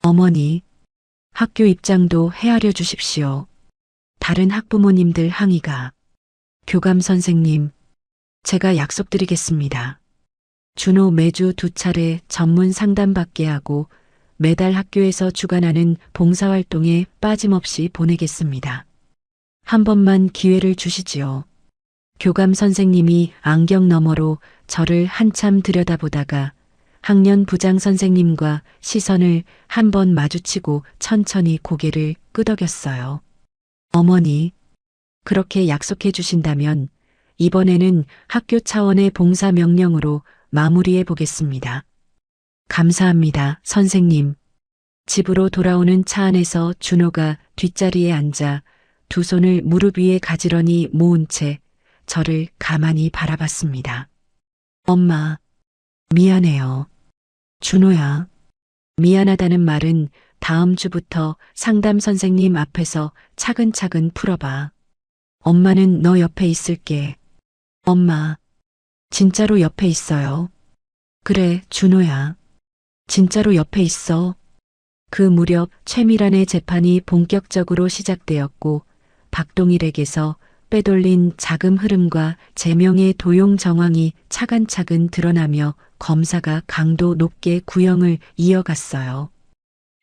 어머니, 학교 입장도 헤아려 주십시오. 다른 학부모님들 항의가. 교감 선생님, 제가 약속드리겠습니다. 준호 매주 2차례 전문 상담받게 하고 매달 학교에서 주관하는 봉사활동에 빠짐없이 보내겠습니다. 한 번만 기회를 주시지요. 교감 선생님이 안경 너머로 저를 한참 들여다보다가 학년 부장 선생님과 시선을 한 번 마주치고 천천히 고개를 끄덕였어요. 어머니, 그렇게 약속해 주신다면 이번에는 학교 차원의 봉사 명령으로 마무리해 보겠습니다. 감사합니다, 선생님. 집으로 돌아오는 차 안에서 준호가 뒷자리에 앉아 두 손을 무릎 위에 가지런히 모은 채 저를 가만히 바라봤습니다. 엄마, 미안해요. 준호야, 미안하다는 말은 다음 주부터 상담 선생님 앞에서 차근차근 풀어봐. 엄마는 너 옆에 있을게. 엄마, 진짜로 옆에 있어요. 그래, 준호야. 진짜로 옆에 있어. 그 무렵 최미란의 재판이 본격적으로 시작되었고 박동일에게서 빼돌린 자금 흐름과 제명의 도용 정황이 차근차근 드러나며 검사가 강도 높게 구형을 이어갔어요.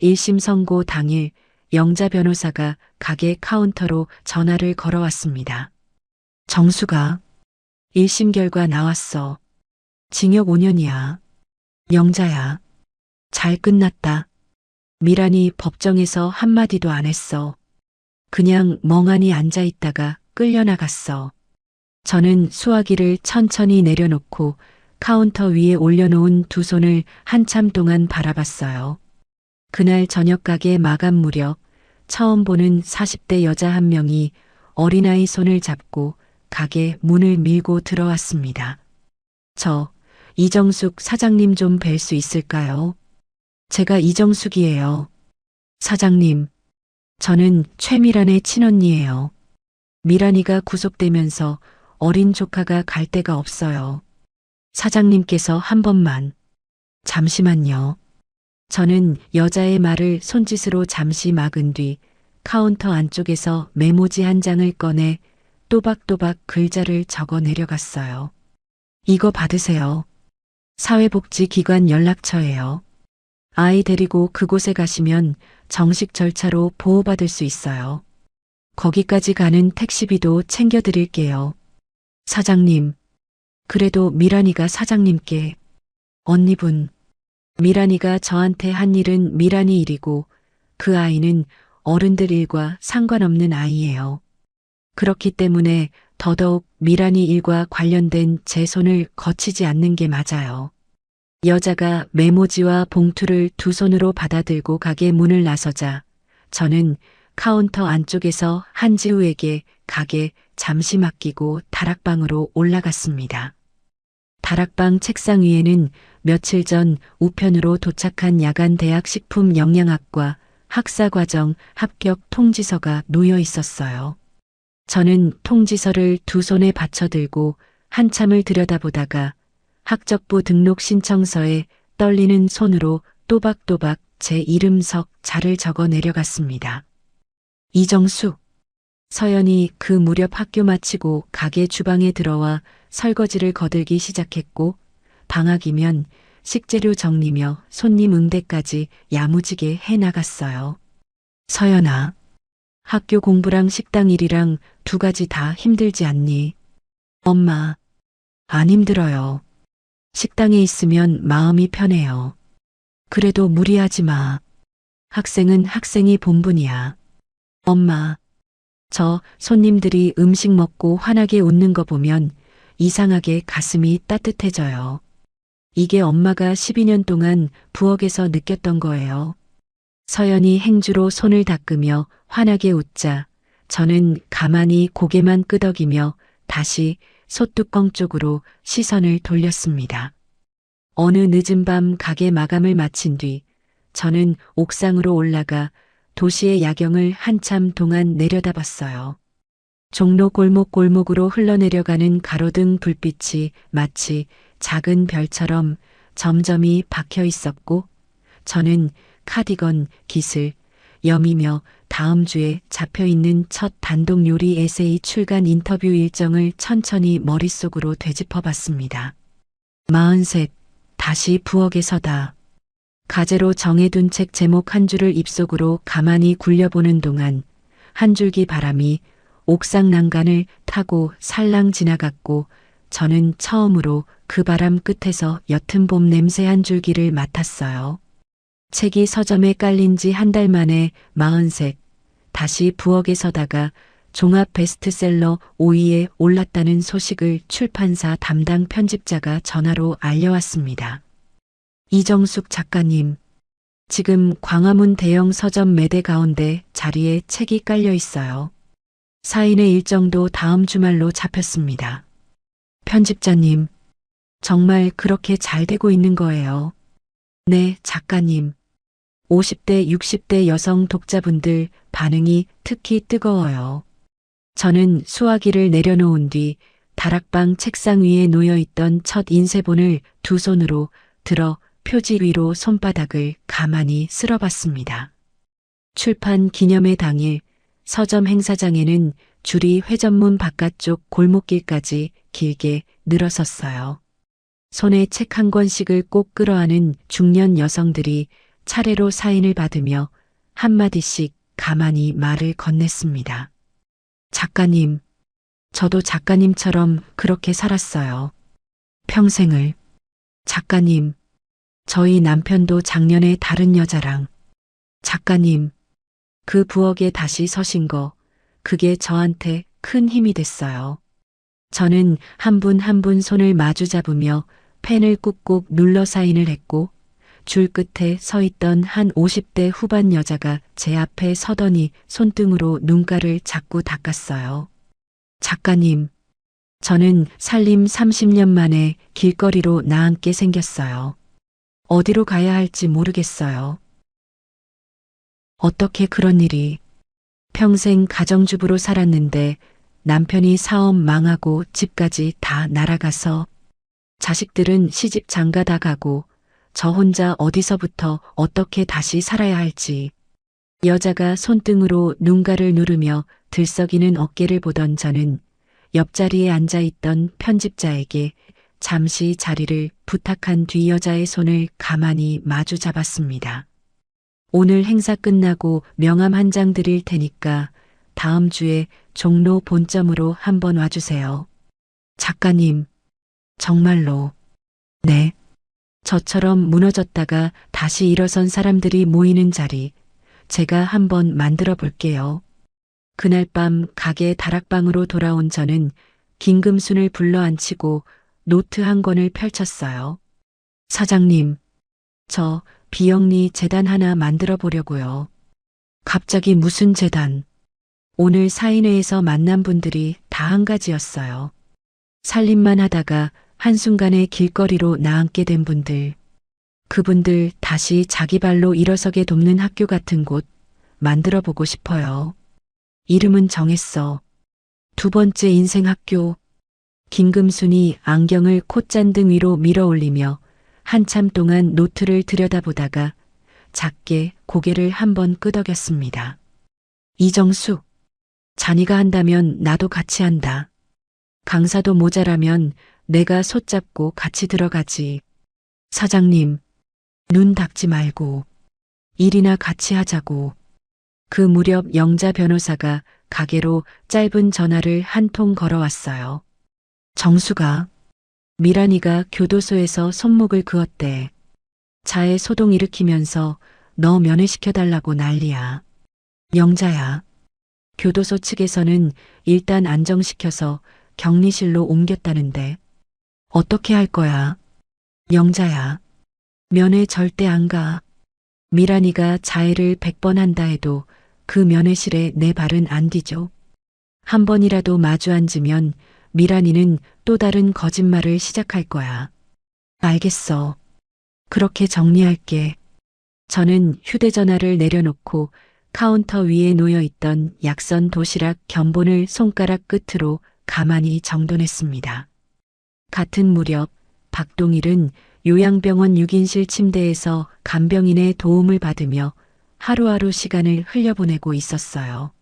1심 선고 당일 영자 변호사가 가게 카운터로 전화를 걸어왔습니다. 정수가 1심 결과 나왔어. 징역 5년이야. 영자야. 잘 끝났다. 미란이 법정에서 한마디도 안 했어. 그냥 멍하니 앉아있다가 끌려나갔어. 저는 수화기를 천천히 내려놓고 카운터 위에 올려놓은 두 손을 한참 동안 바라봤어요. 그날 저녁 가게 마감 무렵 처음 보는 40대 여자 한 명이 어린아이 손을 잡고 가게 문을 밀고 들어왔습니다. 이정숙 사장님 좀 뵐 수 있을까요? 제가 이정숙이에요. 사장님, 저는 최미란의 친언니예요. 미란이가 구속되면서 어린 조카가 갈 데가 없어요. 사장님께서 한 번만. 잠시만요. 저는 여자의 말을 손짓으로 잠시 막은 뒤 카운터 안쪽에서 메모지 한 장을 꺼내 또박또박 글자를 적어 내려갔어요. 이거 받으세요. 사회복지기관 연락처예요. 아이 데리고 그곳에 가시면 정식 절차로 보호받을 수 있어요. 거기까지 가는 택시비도 챙겨드릴게요. 사장님, 그래도 미란이가 사장님께. 언니분, 미란이가 저한테 한 일은 미란이 일이고 그 아이는 어른들 일과 상관없는 아이예요. 그렇기 때문에 더더욱 미란이 일과 관련된 제 손을 거치지 않는 게 맞아요. 여자가 메모지와 봉투를 두 손으로 받아들고 가게 문을 나서자 저는 카운터 안쪽에서 한지우에게 가게 잠시 맡기고 다락방으로 올라갔습니다. 다락방 책상 위에는 며칠 전 우편으로 도착한 야간 대학 식품영양학과 학사과정 합격 통지서가 놓여 있었어요. 저는 통지서를 두 손에 받쳐들고 한참을 들여다보다가 학적부 등록 신청서에 떨리는 손으로 또박또박 제 이름 석 자를 적어 내려갔습니다. 이정숙. 서연이 그 무렵 학교 마치고 가게 주방에 들어와 설거지를 거들기 시작했고 방학이면 식재료 정리며 손님 응대까지 야무지게 해나갔어요. 서연아, 학교 공부랑 식당 일이랑 두 가지 다 힘들지 않니? 엄마, 안 힘들어요. 식당에 있으면 마음이 편해요. 그래도 무리하지 마. 학생은 학생이 본분이야. 엄마, 저 손님들이 음식 먹고 환하게 웃는 거 보면 이상하게 가슴이 따뜻해져요. 이게 엄마가 12년 동안 부엌에서 느꼈던 거예요. 서연이 행주로 손을 닦으며 환하게 웃자 저는 가만히 고개만 끄덕이며 다시 솥뚜껑 쪽으로 시선을 돌렸습니다. 어느 늦은 밤 가게 마감을 마친 뒤 저는 옥상으로 올라가 도시의 야경을 한참 동안 내려다봤어요. 종로 골목골목으로 흘러내려가는 가로등 불빛이 마치 작은 별처럼 점점이 박혀 있었고 저는 카디건, 깃을, 염이며 다음 주에 잡혀 있는 첫 단독 요리 에세이 출간 인터뷰 일정을 천천히 머릿속으로 되짚어 봤습니다. 43, 다시 부엌에 서다. 가제로 정해둔 책 제목 한 줄을 입속으로 가만히 굴려보는 동안 한 줄기 바람이 옥상 난간을 타고 살랑 지나갔고 저는 처음으로 그 바람 끝에서 옅은 봄 냄새 한 줄기를 맡았어요. 책이 서점에 깔린 지 한 달 만에 43, 다시 부엌에 서다가 종합 베스트셀러 5위에 올랐다는 소식을 출판사 담당 편집자가 전화로 알려왔습니다. 이정숙 작가님, 지금 광화문 대형 서점 매대 가운데 자리에 책이 깔려 있어요. 사인의 일정도 다음 주말로 잡혔습니다. 편집자님, 정말 그렇게 잘 되고 있는 거예요. 네, 작가님. 50대, 60대 여성 독자분들 반응이 특히 뜨거워요. 저는 수화기를 내려놓은 뒤 다락방 책상 위에 놓여있던 첫 인쇄본을 두 손으로 들어 표지 위로 손바닥을 가만히 쓸어봤습니다. 출판 기념회 당일 서점 행사장에는 줄이 회전문 바깥쪽 골목길까지 길게 늘어섰어요. 손에 책 한 권씩을 꼭 끌어안은 중년 여성들이 차례로 사인을 받으며 한마디씩 가만히 말을 건넸습니다. 작가님, 저도 작가님처럼 그렇게 살았어요. 평생을. 작가님, 저희 남편도 작년에 다른 여자랑. 작가님, 그 부엌에 다시 서신 거, 그게 저한테 큰 힘이 됐어요. 저는 한 분 한 분 손을 마주 잡으며 펜을 꾹꾹 눌러 사인을 했고 줄 끝에 서 있던 한 50대 후반 여자가 제 앞에 서더니 손등으로 눈가를 자꾸 닦았어요. 작가님, 저는 살림 30년 만에 길거리로 나앉게 생겼어요. 어디로 가야 할지 모르겠어요. 어떻게 그런 일이. 평생 가정주부로 살았는데 남편이 사업 망하고 집까지 다 날아가서 자식들은 시집 장가 다 가고 저 혼자 어디서부터 어떻게 다시 살아야 할지. 여자가 손등으로 눈가를 누르며 들썩이는 어깨를 보던 저는 옆자리에 앉아있던 편집자에게 잠시 자리를 부탁한 뒤 여자의 손을 가만히 마주 잡았습니다. 오늘 행사 끝나고 명함 한 장 드릴 테니까 다음 주에 종로 본점으로 한번 와주세요. 작가님, 정말로. 네. 저처럼 무너졌다가 다시 일어선 사람들이 모이는 자리, 제가 한번 만들어 볼게요. 그날 밤 가게 다락방으로 돌아온 저는 김금순을 불러 앉히고 노트 한 권을 펼쳤어요. 사장님, 저 비영리 재단 하나 만들어 보려고요. 갑자기 무슨 재단? 오늘 사인회에서 만난 분들이 다 한 가지였어요. 살림만 하다가 한순간에 길거리로 나앉게 된 분들. 그분들 다시 자기 발로 일어서게 돕는 학교 같은 곳 만들어 보고 싶어요. 이름은 정했어. 두 번째 인생 학교. 김금순이 안경을 콧잔등 위로 밀어 올리며 한참 동안 노트를 들여다보다가 작게 고개를 한번 끄덕였습니다. 이정숙, 자네가 한다면 나도 같이 한다. 강사도 모자라면 내가 손잡고 같이 들어가지. 사장님, 눈 닫지 말고 일이나 같이 하자고. 그 무렵 영자 변호사가 가게로 짧은 전화를 한 통 걸어왔어요. 정수가 미란이가 교도소에서 손목을 그었대. 자해 소동 일으키면서 너 면회시켜달라고 난리야. 영자야. 교도소 측에서는 일단 안정시켜서 격리실로 옮겼다는데 어떻게 할 거야? 영자야. 면회 절대 안 가. 미란이가 자해를 100번 한다 해도 그 면회실에 내 발은 안 디죠. 한 번이라도 마주 앉으면 미란이는 또 다른 거짓말을 시작할 거야. 알겠어. 그렇게 정리할게. 저는 휴대전화를 내려놓고 카운터 위에 놓여있던 약선 도시락 견본을 손가락 끝으로 가만히 정돈했습니다. 같은 무렵 박동일은 요양병원 6인실 침대에서 간병인의 도움을 받으며 하루하루 시간을 흘려보내고 있었어요.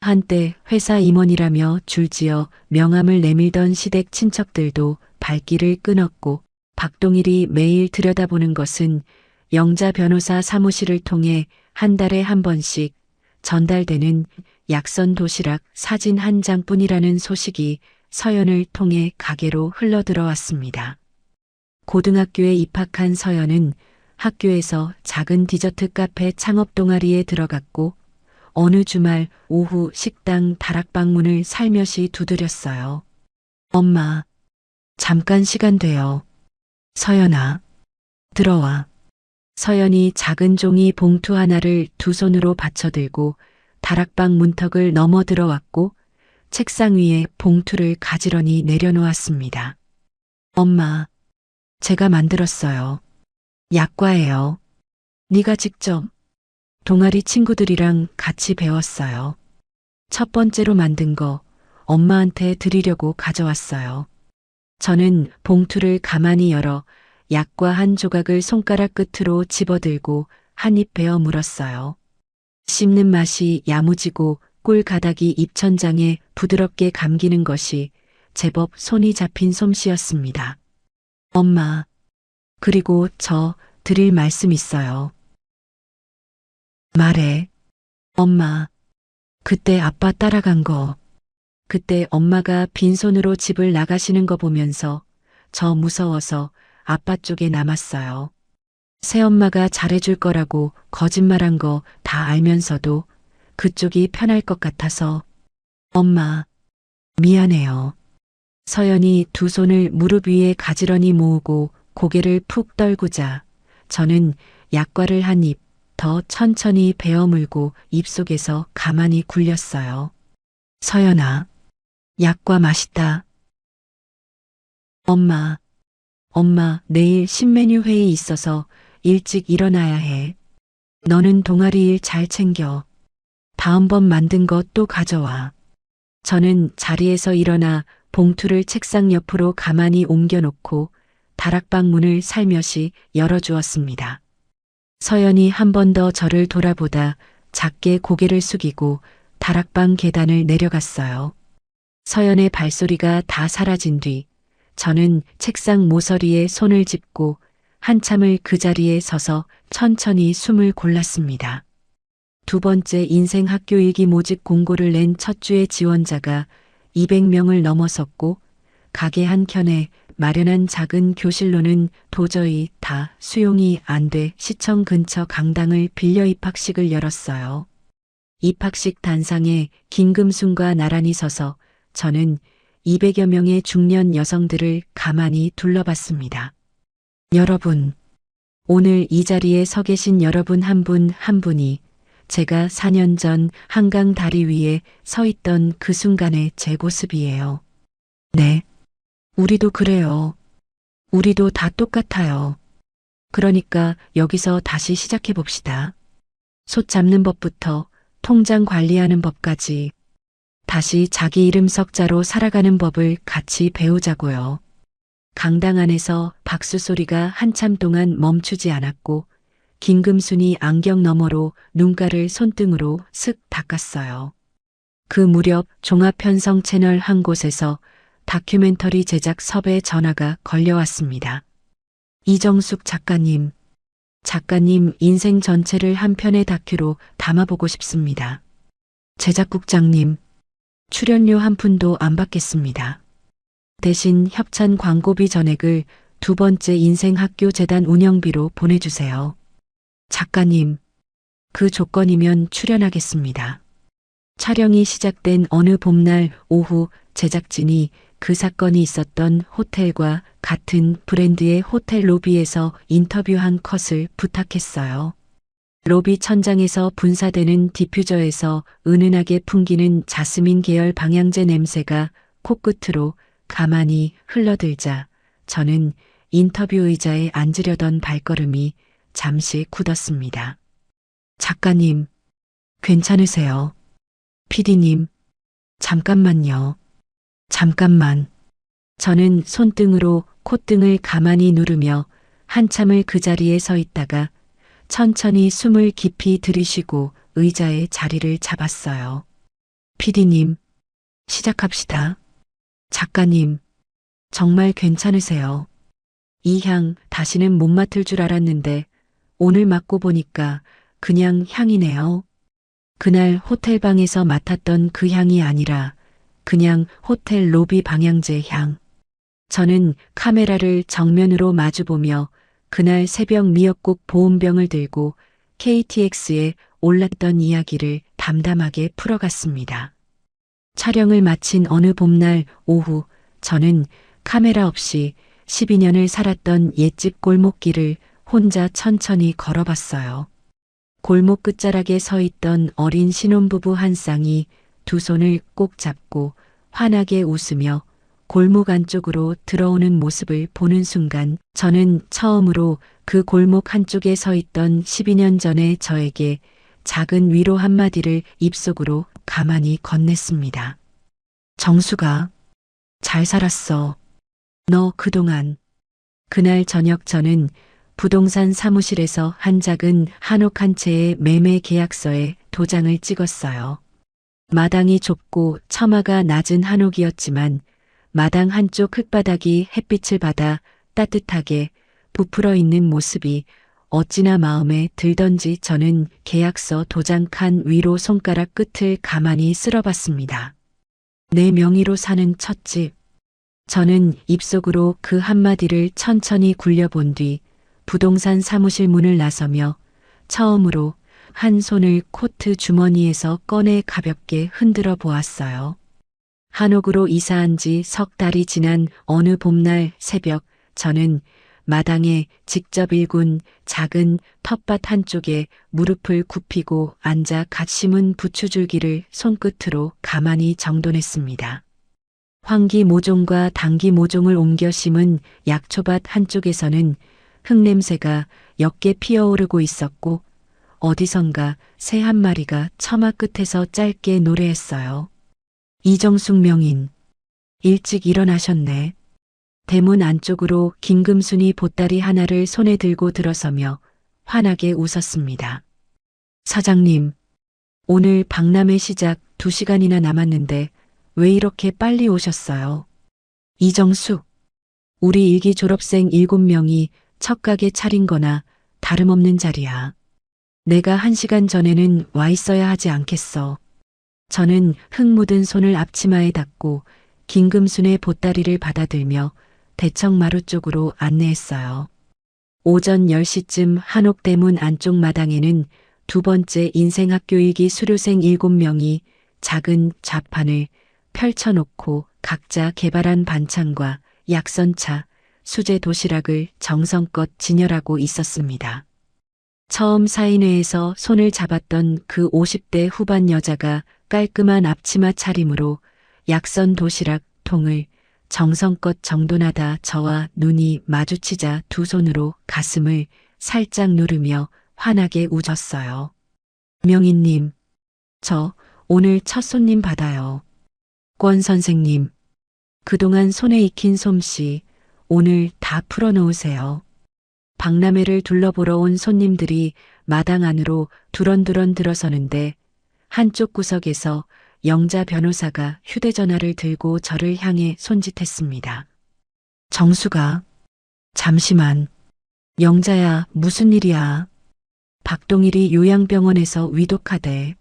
한때 회사 임원이라며 줄지어 명함을 내밀던 시댁 친척들도 발길을 끊었고 박동일이 매일 들여다보는 것은 영자 변호사 사무실을 통해 한 달에 한 번씩 전달되는 약선 도시락 사진 한 장뿐이라는 소식이 서연을 통해 가게로 흘러들어왔습니다. 고등학교에 입학한 서연은 학교에서 작은 디저트 카페 창업 동아리에 들어갔고 어느 주말 오후 식당 다락방 문을 살며시 두드렸어요. 엄마, 잠깐 시간 돼요. 서연아, 들어와. 서연이 작은 종이 봉투 하나를 두 손으로 받쳐들고 다락방 문턱을 넘어 들어왔고 책상 위에 봉투를 가지런히 내려놓았습니다. 엄마, 제가 만들었어요. 약과예요. 네가 직접. 동아리 친구들이랑 같이 배웠어요. 첫 번째로 만든 거 엄마한테 드리려고 가져왔어요. 저는 봉투를 가만히 열어 약과 한 조각을 손가락 끝으로 집어들고 한 입 베어 물었어요. 씹는 맛이 야무지고 꿀 가닥이 입천장에 부드럽게 감기는 것이 제법 손이 잡힌 솜씨였습니다. 엄마, 그리고 저 드릴 말씀 있어요. 말해. 엄마, 그때 아빠 따라간 거. 그때 엄마가 빈손으로 집을 나가시는 거 보면서 저 무서워서 아빠 쪽에 남았어요. 새엄마가 잘해줄 거라고 거짓말한 거 다 알면서도 그쪽이 편할 것 같아서. 엄마, 미안해요. 서연이 두 손을 무릎 위에 가지런히 모으고 고개를 푹 떨구자 저는 약과를 한 입 더 천천히 베어 물고 입속에서 가만히 굴렸어요. 서연아, 약과 맛있다. 엄마, 내일 신메뉴 회의 있어서 일찍 일어나야 해. 너는 동아리 일 잘 챙겨. 다음번 만든 것 또 가져와. 저는 자리에서 일어나 봉투를 책상 옆으로 가만히 옮겨놓고 다락방 문을 살며시 열어주었습니다. 서연이 한 번 더 저를 돌아보다 작게 고개를 숙이고 다락방 계단을 내려갔어요. 서연의 발소리가 다 사라진 뒤 저는 책상 모서리에 손을 짚고 한참을 그 자리에 서서 천천히 숨을 골랐습니다. 두 번째 인생 학교 일기 모집 공고를 낸 첫 주의 지원자가 200명을 넘어섰고 가게 한켠에 마련한 작은 교실로는 도저히 다 수용이 안 돼 시청 근처 강당을 빌려 입학식을 열었어요. 입학식 단상에 김금순과 나란히 서서 저는 200여 명의 중년 여성들을 가만히 둘러봤습니다. 여러분, 오늘 이 자리에 서 계신 여러분 한 분 한 분이 제가 4년 전 한강 다리 위에 서 있던 그 순간의 제 모습이에요. 네, 우리도 그래요. 우리도 다 똑같아요. 그러니까 여기서 다시 시작해 봅시다. 솥 잡는 법부터 통장 관리하는 법까지 다시 자기 이름 석자로 살아가는 법을 같이 배우자고요. 강당 안에서 박수 소리가 한참 동안 멈추지 않았고 김금순이 안경 너머로 눈가를 손등으로 슥 닦았어요. 그 무렵 종합편성 채널 한 곳에서 다큐멘터리 제작 섭외 전화가 걸려왔습니다. 이정숙 작가님 인생 전체를 한 편의 다큐로 담아보고 싶습니다. 제작국장님, 출연료 한 푼도 안 받겠습니다. 대신 협찬 광고비 전액을 두 번째 인생학교 재단 운영비로 보내주세요. 작가님, 그 조건이면 출연하겠습니다. 촬영이 시작된 어느 봄날 오후 제작진이 그 사건이 있었던 호텔과 같은 브랜드의 호텔 로비에서 인터뷰한 컷을 부탁했어요. 로비 천장에서 분사되는 디퓨저에서 은은하게 풍기는 자스민 계열 방향제 냄새가 코끝으로 가만히 흘러들자 저는 인터뷰 의자에 앉으려던 발걸음이 잠시 굳었습니다. 작가님, 괜찮으세요? PD님, 잠깐만요. 잠깐만. 저는 손등으로 콧등을 가만히 누르며 한참을 그 자리에 서 있다가 천천히 숨을 깊이 들이쉬고 의자에 자리를 잡았어요. PD님, 시작합시다. 작가님, 정말 괜찮으세요? 이 향 다시는 못 맡을 줄 알았는데 오늘 맡고 보니까 그냥 향이네요. 그날 호텔방에서 맡았던 그 향이 아니라 그냥 호텔 로비 방향제 향. 저는 카메라를 정면으로 마주보며 그날 새벽 미역국 보온병을 들고 KTX에 올랐던 이야기를 담담하게 풀어갔습니다. 촬영을 마친 어느 봄날 오후 저는 카메라 없이 12년을 살았던 옛집 골목길을 혼자 천천히 걸어봤어요. 골목 끝자락에 서 있던 어린 신혼부부 한 쌍이 두 손을 꼭 잡고 환하게 웃으며 골목 안쪽으로 들어오는 모습을 보는 순간 저는 처음으로 그 골목 한쪽에 서 있던 12년 전의 저에게 작은 위로 한마디를 입속으로 가만히 건넸습니다. 정수가, 잘 살았어. 너 그동안. 그날 저녁 저는 부동산 사무실에서 한 작은 한옥 한 채의 매매 계약서에 도장을 찍었어요. 마당이 좁고 처마가 낮은 한옥이었지만 마당 한쪽 흙바닥이 햇빛을 받아 따뜻하게 부풀어 있는 모습이 어찌나 마음에 들던지 저는 계약서 도장 칸 위로 손가락 끝을 가만히 쓸어봤습니다. 내 명의로 사는 첫 집. 저는 입속으로 그 한마디를 천천히 굴려본 뒤 부동산 사무실 문을 나서며 처음으로 한 손을 코트 주머니에서 꺼내 가볍게 흔들어 보았어요. 한옥으로 이사한 지 석 달이 지난 어느 봄날 새벽 저는 마당에 직접 일군 작은 텃밭 한쪽에 무릎을 굽히고 앉아 갓 심은 부추줄기를 손끝으로 가만히 정돈했습니다. 황기 모종과 당기 모종을 옮겨 심은 약초밭 한쪽에서는 흙냄새가 옅게 피어오르고 있었고 어디선가 새 한 마리가 처마 끝에서 짧게 노래했어요. 이정숙 명인, 일찍 일어나셨네. 대문 안쪽으로 김금순이 보따리 하나를 손에 들고 들어서며 환하게 웃었습니다. 사장님, 오늘 박람회 시작 2시간이나 남았는데 왜 이렇게 빨리 오셨어요? 이정숙, 우리 일기 졸업생 7명이 첫 가게 차린 거나 다름없는 자리야. 내가 1시간 전에는 와 있어야 하지 않겠어. 저는 흙 묻은 손을 앞치마에 닫고 김금순의 보따리를 받아들며 대청마루 쪽으로 안내했어요. 오전 10시쯤 한옥대문 안쪽 마당에는 두 번째 인생학교일기 수료생 7명이 작은 좌판을 펼쳐놓고 각자 개발한 반찬과 약선차, 수제 도시락을 정성껏 진열하고 있었습니다. 처음 사인회에서 손을 잡았던 그 50대 후반 여자가 깔끔한 앞치마 차림으로 약선 도시락 통을 정성껏 정돈하다 저와 눈이 마주치자 두 손으로 가슴을 살짝 누르며 환하게 웃었어요. 명희님, 저 오늘 첫 손님 받아요. 권 선생님, 그동안 손에 익힌 솜씨 오늘 다 풀어놓으세요. 박람회를 둘러보러 온 손님들이 마당 안으로 두런두런 들어서는데 한쪽 구석에서 영자 변호사가 휴대전화를 들고 저를 향해 손짓했습니다. 정수가, 잠시만. 영자야, 무슨 일이야? 박동일이 요양병원에서 위독하대.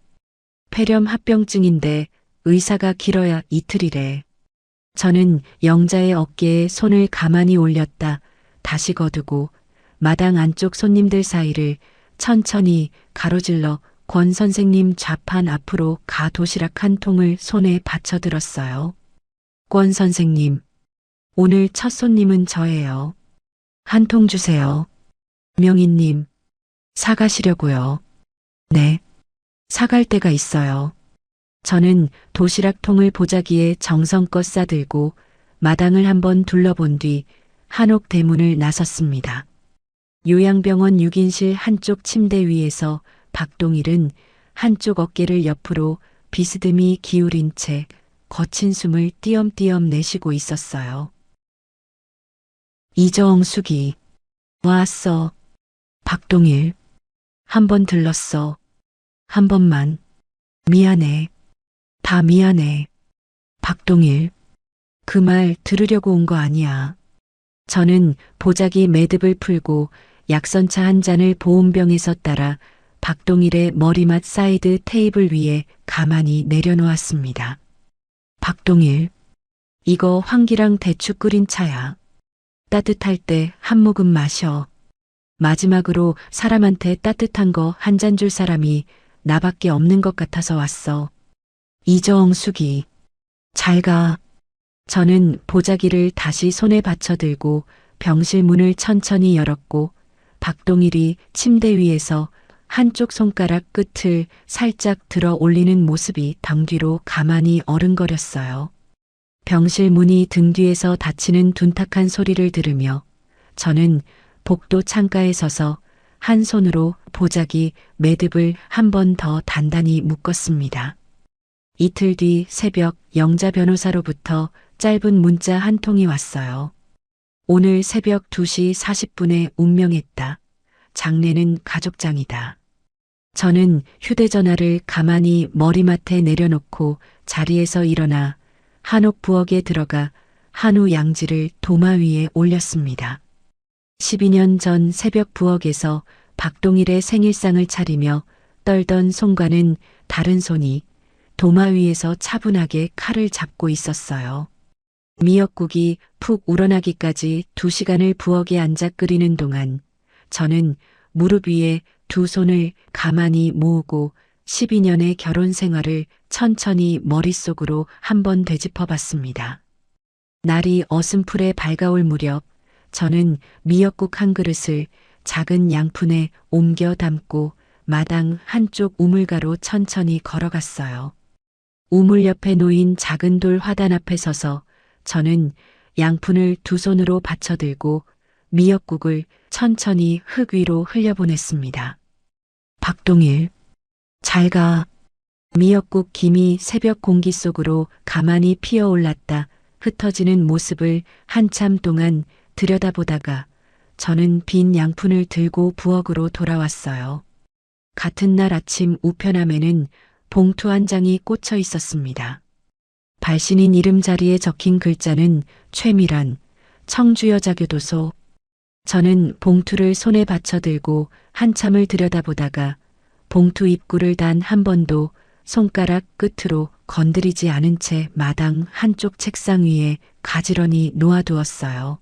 폐렴 합병증인데 의사가 길어야 이틀이래. 저는 영자의 어깨에 손을 가만히 올렸다 다시 거두고 마당 안쪽 손님들 사이를 천천히 가로질러 권 선생님 좌판 앞으로 가 도시락 한 통을 손에 받쳐들었어요. 권 선생님, 오늘 첫 손님은 저예요. 한 통 주세요. 명희님, 사가시려고요. 네, 사갈 때가 있어요. 저는 도시락통을 보자기에 정성껏 싸들고 마당을 한번 둘러본 뒤 한옥 대문을 나섰습니다. 요양병원 6인실 한쪽 침대 위에서 박동일은 한쪽 어깨를 옆으로 비스듬히 기울인 채 거친 숨을 띄엄띄엄 내쉬고 있었어요. 이정숙이 왔어. 박동일. 한 번 들렀어. 한 번만. 미안해. 다 미안해. 박동일. 그 말 들으려고 온 거 아니야. 저는 보자기 매듭을 풀고 약선차 한 잔을 보온병에서 따라 박동일의 머리맡 사이드 테이블 위에 가만히 내려놓았습니다. 박동일, 이거 황기랑 대추 끓인 차야. 따뜻할 때 한 모금 마셔. 마지막으로 사람한테 따뜻한 거 한 잔 줄 사람이 나밖에 없는 것 같아서 왔어. 이정숙이, 잘 가. 저는 보자기를 다시 손에 받쳐들고 병실 문을 천천히 열었고 박동일이 침대 위에서 한쪽 손가락 끝을 살짝 들어 올리는 모습이 등 뒤로 가만히 어른거렸어요. 병실 문이 등 뒤에서 닫히는 둔탁한 소리를 들으며 저는 복도 창가에 서서 한 손으로 보자기 매듭을 한 번 더 단단히 묶었습니다. 이틀 뒤 새벽 영자 변호사로부터 짧은 문자 한 통이 왔어요. 오늘 새벽 2시 40분에 운명했다. 장례는 가족장이다. 저는 휴대전화를 가만히 머리맡에 내려놓고 자리에서 일어나 한옥 부엌에 들어가 한우 양지를 도마 위에 올렸습니다. 12년 전 새벽 부엌에서 박동일의 생일상을 차리며 떨던 손과는 다른 손이 도마 위에서 차분하게 칼을 잡고 있었어요. 미역국이 푹 우러나기까지 2시간을 부엌에 앉아 끓이는 동안 저는 무릎 위에 두 손을 가만히 모으고 12년의 결혼 생활을 천천히 머릿속으로 한번 되짚어 봤습니다. 날이 어슴풀에 밝아올 무렵 저는 미역국 한 그릇을 작은 양푼에 옮겨 담고 마당 한쪽 우물가로 천천히 걸어갔어요. 우물 옆에 놓인 작은 돌 화단 앞에 서서 저는 양푼을 두 손으로 받쳐들고 미역국을 천천히 흙 위로 흘려보냈습니다. 박동일, 잘 가. 미역국 김이 새벽 공기 속으로 가만히 피어올랐다 흩어지는 모습을 한참 동안 들여다보다가 저는 빈 양푼을 들고 부엌으로 돌아왔어요. 같은 날 아침 우편함에는 봉투 한 장이 꽂혀 있었습니다. 발신인 이름 자리에 적힌 글자는 최미란, 청주여자교도소. 저는 봉투를 손에 받쳐들고 한참을 들여다보다가 봉투 입구를 단 한 번도 손가락 끝으로 건드리지 않은 채 마당 한쪽 책상 위에 가지런히 놓아두었어요.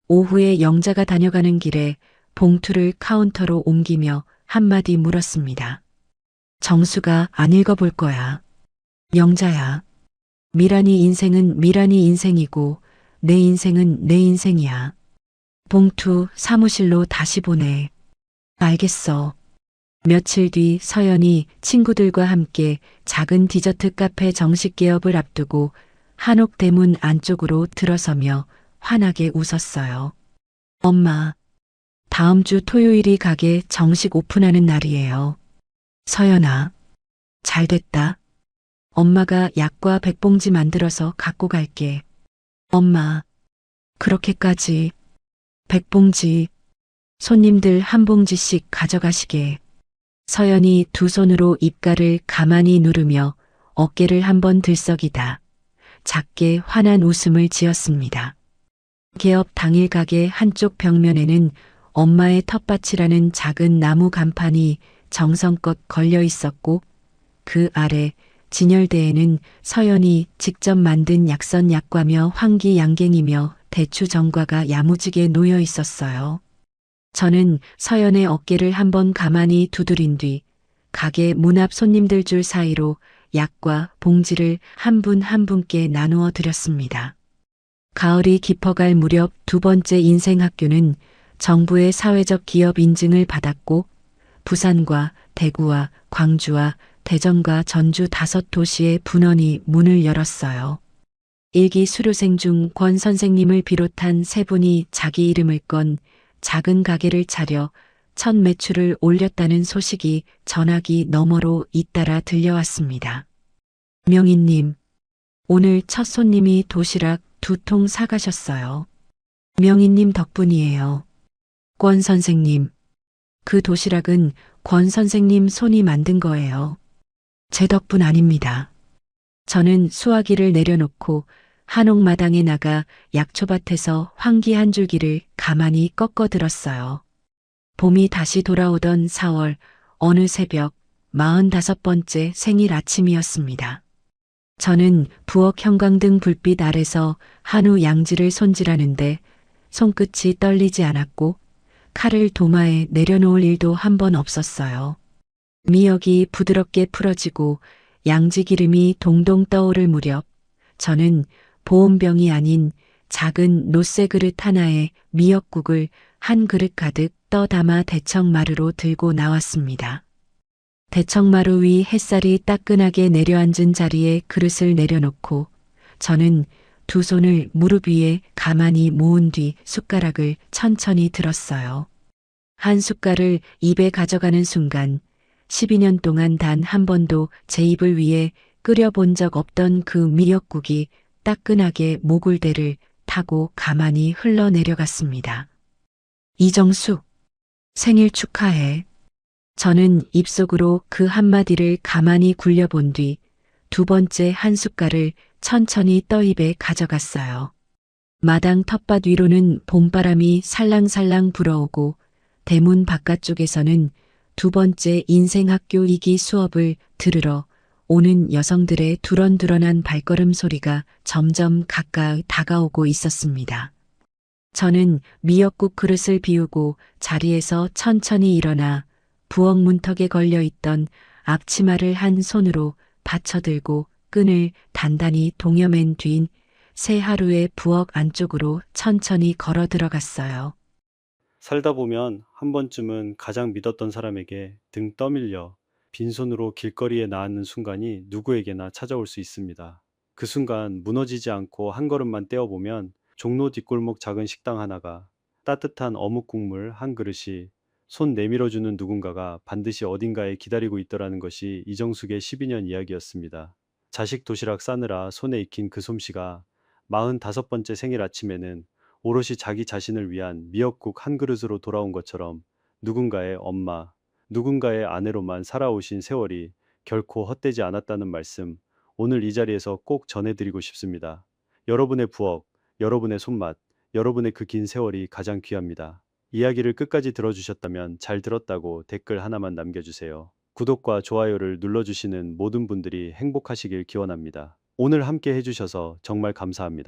오후에 영자가 다녀가는 길에 봉투를 카운터로 옮기며 한마디 물었습니다. 정수가 안 읽어볼 거야. 영자야. 미란이 인생은 미란이 인생이고 내 인생은 내 인생이야. 봉투 사무실로 다시 보내. 알겠어. 며칠 뒤 서연이 친구들과 함께 작은 디저트 카페 정식 개업을 앞두고 한옥 대문 안쪽으로 들어서며 환하게 웃었어요. 엄마, 다음 주 토요일이 가게 정식 오픈하는 날이에요. 서연아, 잘 됐다. 엄마가 약과 백봉지 만들어서 갖고 갈게. 엄마, 그렇게까지. 백봉지, 손님들 한 봉지씩 가져가시게. 서연이 두 손으로 입가를 가만히 누르며 어깨를 한번 들썩이다 작게 환한 웃음을 지었습니다. 개업 당일 가게 한쪽 벽면에는 엄마의 텃밭이라는 작은 나무 간판이 정성껏 걸려 있었고 그 아래 진열대에는 서연이 직접 만든 약선 약과며 환기양갱이며 대추전과가 야무지게 놓여 있었어요. 저는 서연의 어깨를 한번 가만히 두드린 뒤 가게 문 앞 손님들 줄 사이로 약과 봉지를 한 분 한 분께 나누어 드렸습니다. 가을이 깊어갈 무렵 두 번째 인생학교는 정부의 사회적 기업 인증을 받았고 부산과 대구와 광주와 대전과 전주 5도시의 분원이 문을 열었어요. 일기 수료생 중 권 선생님을 비롯한 3분이 자기 이름을 건 작은 가게를 차려 첫 매출을 올렸다는 소식이 전화기 너머로 잇따라 들려왔습니다. 명희님, 오늘 첫 손님이 도시락 2통 사가셨어요. 명희님 덕분이에요. 권 선생님, 그 도시락은 권 선생님 손이 만든 거예요. 제 덕분 아닙니다. 저는 수화기를 내려놓고 한옥마당에 나가 약초밭에서 황기 한 줄기를 가만히 꺾어 들었어요. 봄이 다시 돌아오던 4월 어느 새벽 45번째 생일 아침이었습니다. 저는 부엌 형광등 불빛 아래서 한우 양지를 손질하는데 손끝이 떨리지 않았고 칼을 도마에 내려놓을 일도 한 번 없었어요. 미역이 부드럽게 풀어지고 양지 기름이 동동 떠오를 무렵 저는 보온병이 아닌 작은 노쇠 그릇 하나에 미역국을 한 그릇 가득 떠 담아 대청마루로 들고 나왔습니다. 대청마루 위 햇살이 따끈하게 내려앉은 자리에 그릇을 내려놓고 저는 두 손을 무릎 위에 가만히 모은 뒤 숟가락을 천천히 들었어요. 한 숟갈을 입에 가져가는 순간 12년 동안 단 한 번도 제 입을 위해 끓여본 적 없던 그 미역국이 따끈하게 모굴대를 타고 가만히 흘러내려갔습니다. 이정숙, 생일 축하해. 저는 입속으로 그 한마디를 가만히 굴려본 뒤 두 번째 한 숟갈을 천천히 떠 입에 가져갔어요. 마당 텃밭 위로는 봄바람이 살랑살랑 불어오고 대문 바깥쪽에서는 두 번째 인생학교 2기 수업을 들으러 오는 여성들의 두런두런한 발걸음 소리가 점점 가까이 다가오고 있었습니다. 저는 미역국 그릇을 비우고 자리에서 천천히 일어나 부엌 문턱에 걸려있던 앞치마를 한 손으로 받쳐들고 끈을 단단히 동여맨 뒤인 새 하루의 부엌 안쪽으로 천천히 걸어 들어갔어요. 살다 보면 한 번쯤은 가장 믿었던 사람에게 등 떠밀려 빈손으로 길거리에 나앉는 순간이 누구에게나 찾아올 수 있습니다. 그 순간 무너지지 않고 한 걸음만 떼어보면 종로 뒷골목 작은 식당 하나가 따뜻한 어묵 국물 한 그릇이 손 내밀어주는 누군가가 반드시 어딘가에 기다리고 있더라는 것이 이정숙의 12년 이야기였습니다. 자식 도시락 싸느라 손에 익힌 그 솜씨가 45번째 생일 아침에는 오롯이 자기 자신을 위한 미역국 한 그릇으로 돌아온 것처럼 누군가의 엄마, 누군가의 아내로만 살아오신 세월이 결코 헛되지 않았다는 말씀, 오늘 이 자리에서 꼭 전해드리고 싶습니다. 여러분의 부엌, 여러분의 손맛, 여러분의 그 긴 세월이 가장 귀합니다. 이야기를 끝까지 들어주셨다면 잘 들었다고 댓글 하나만 남겨주세요. 구독과 좋아요를 눌러주시는 모든 분들이 행복하시길 기원합니다. 오늘 함께 해주셔서 정말 감사합니다.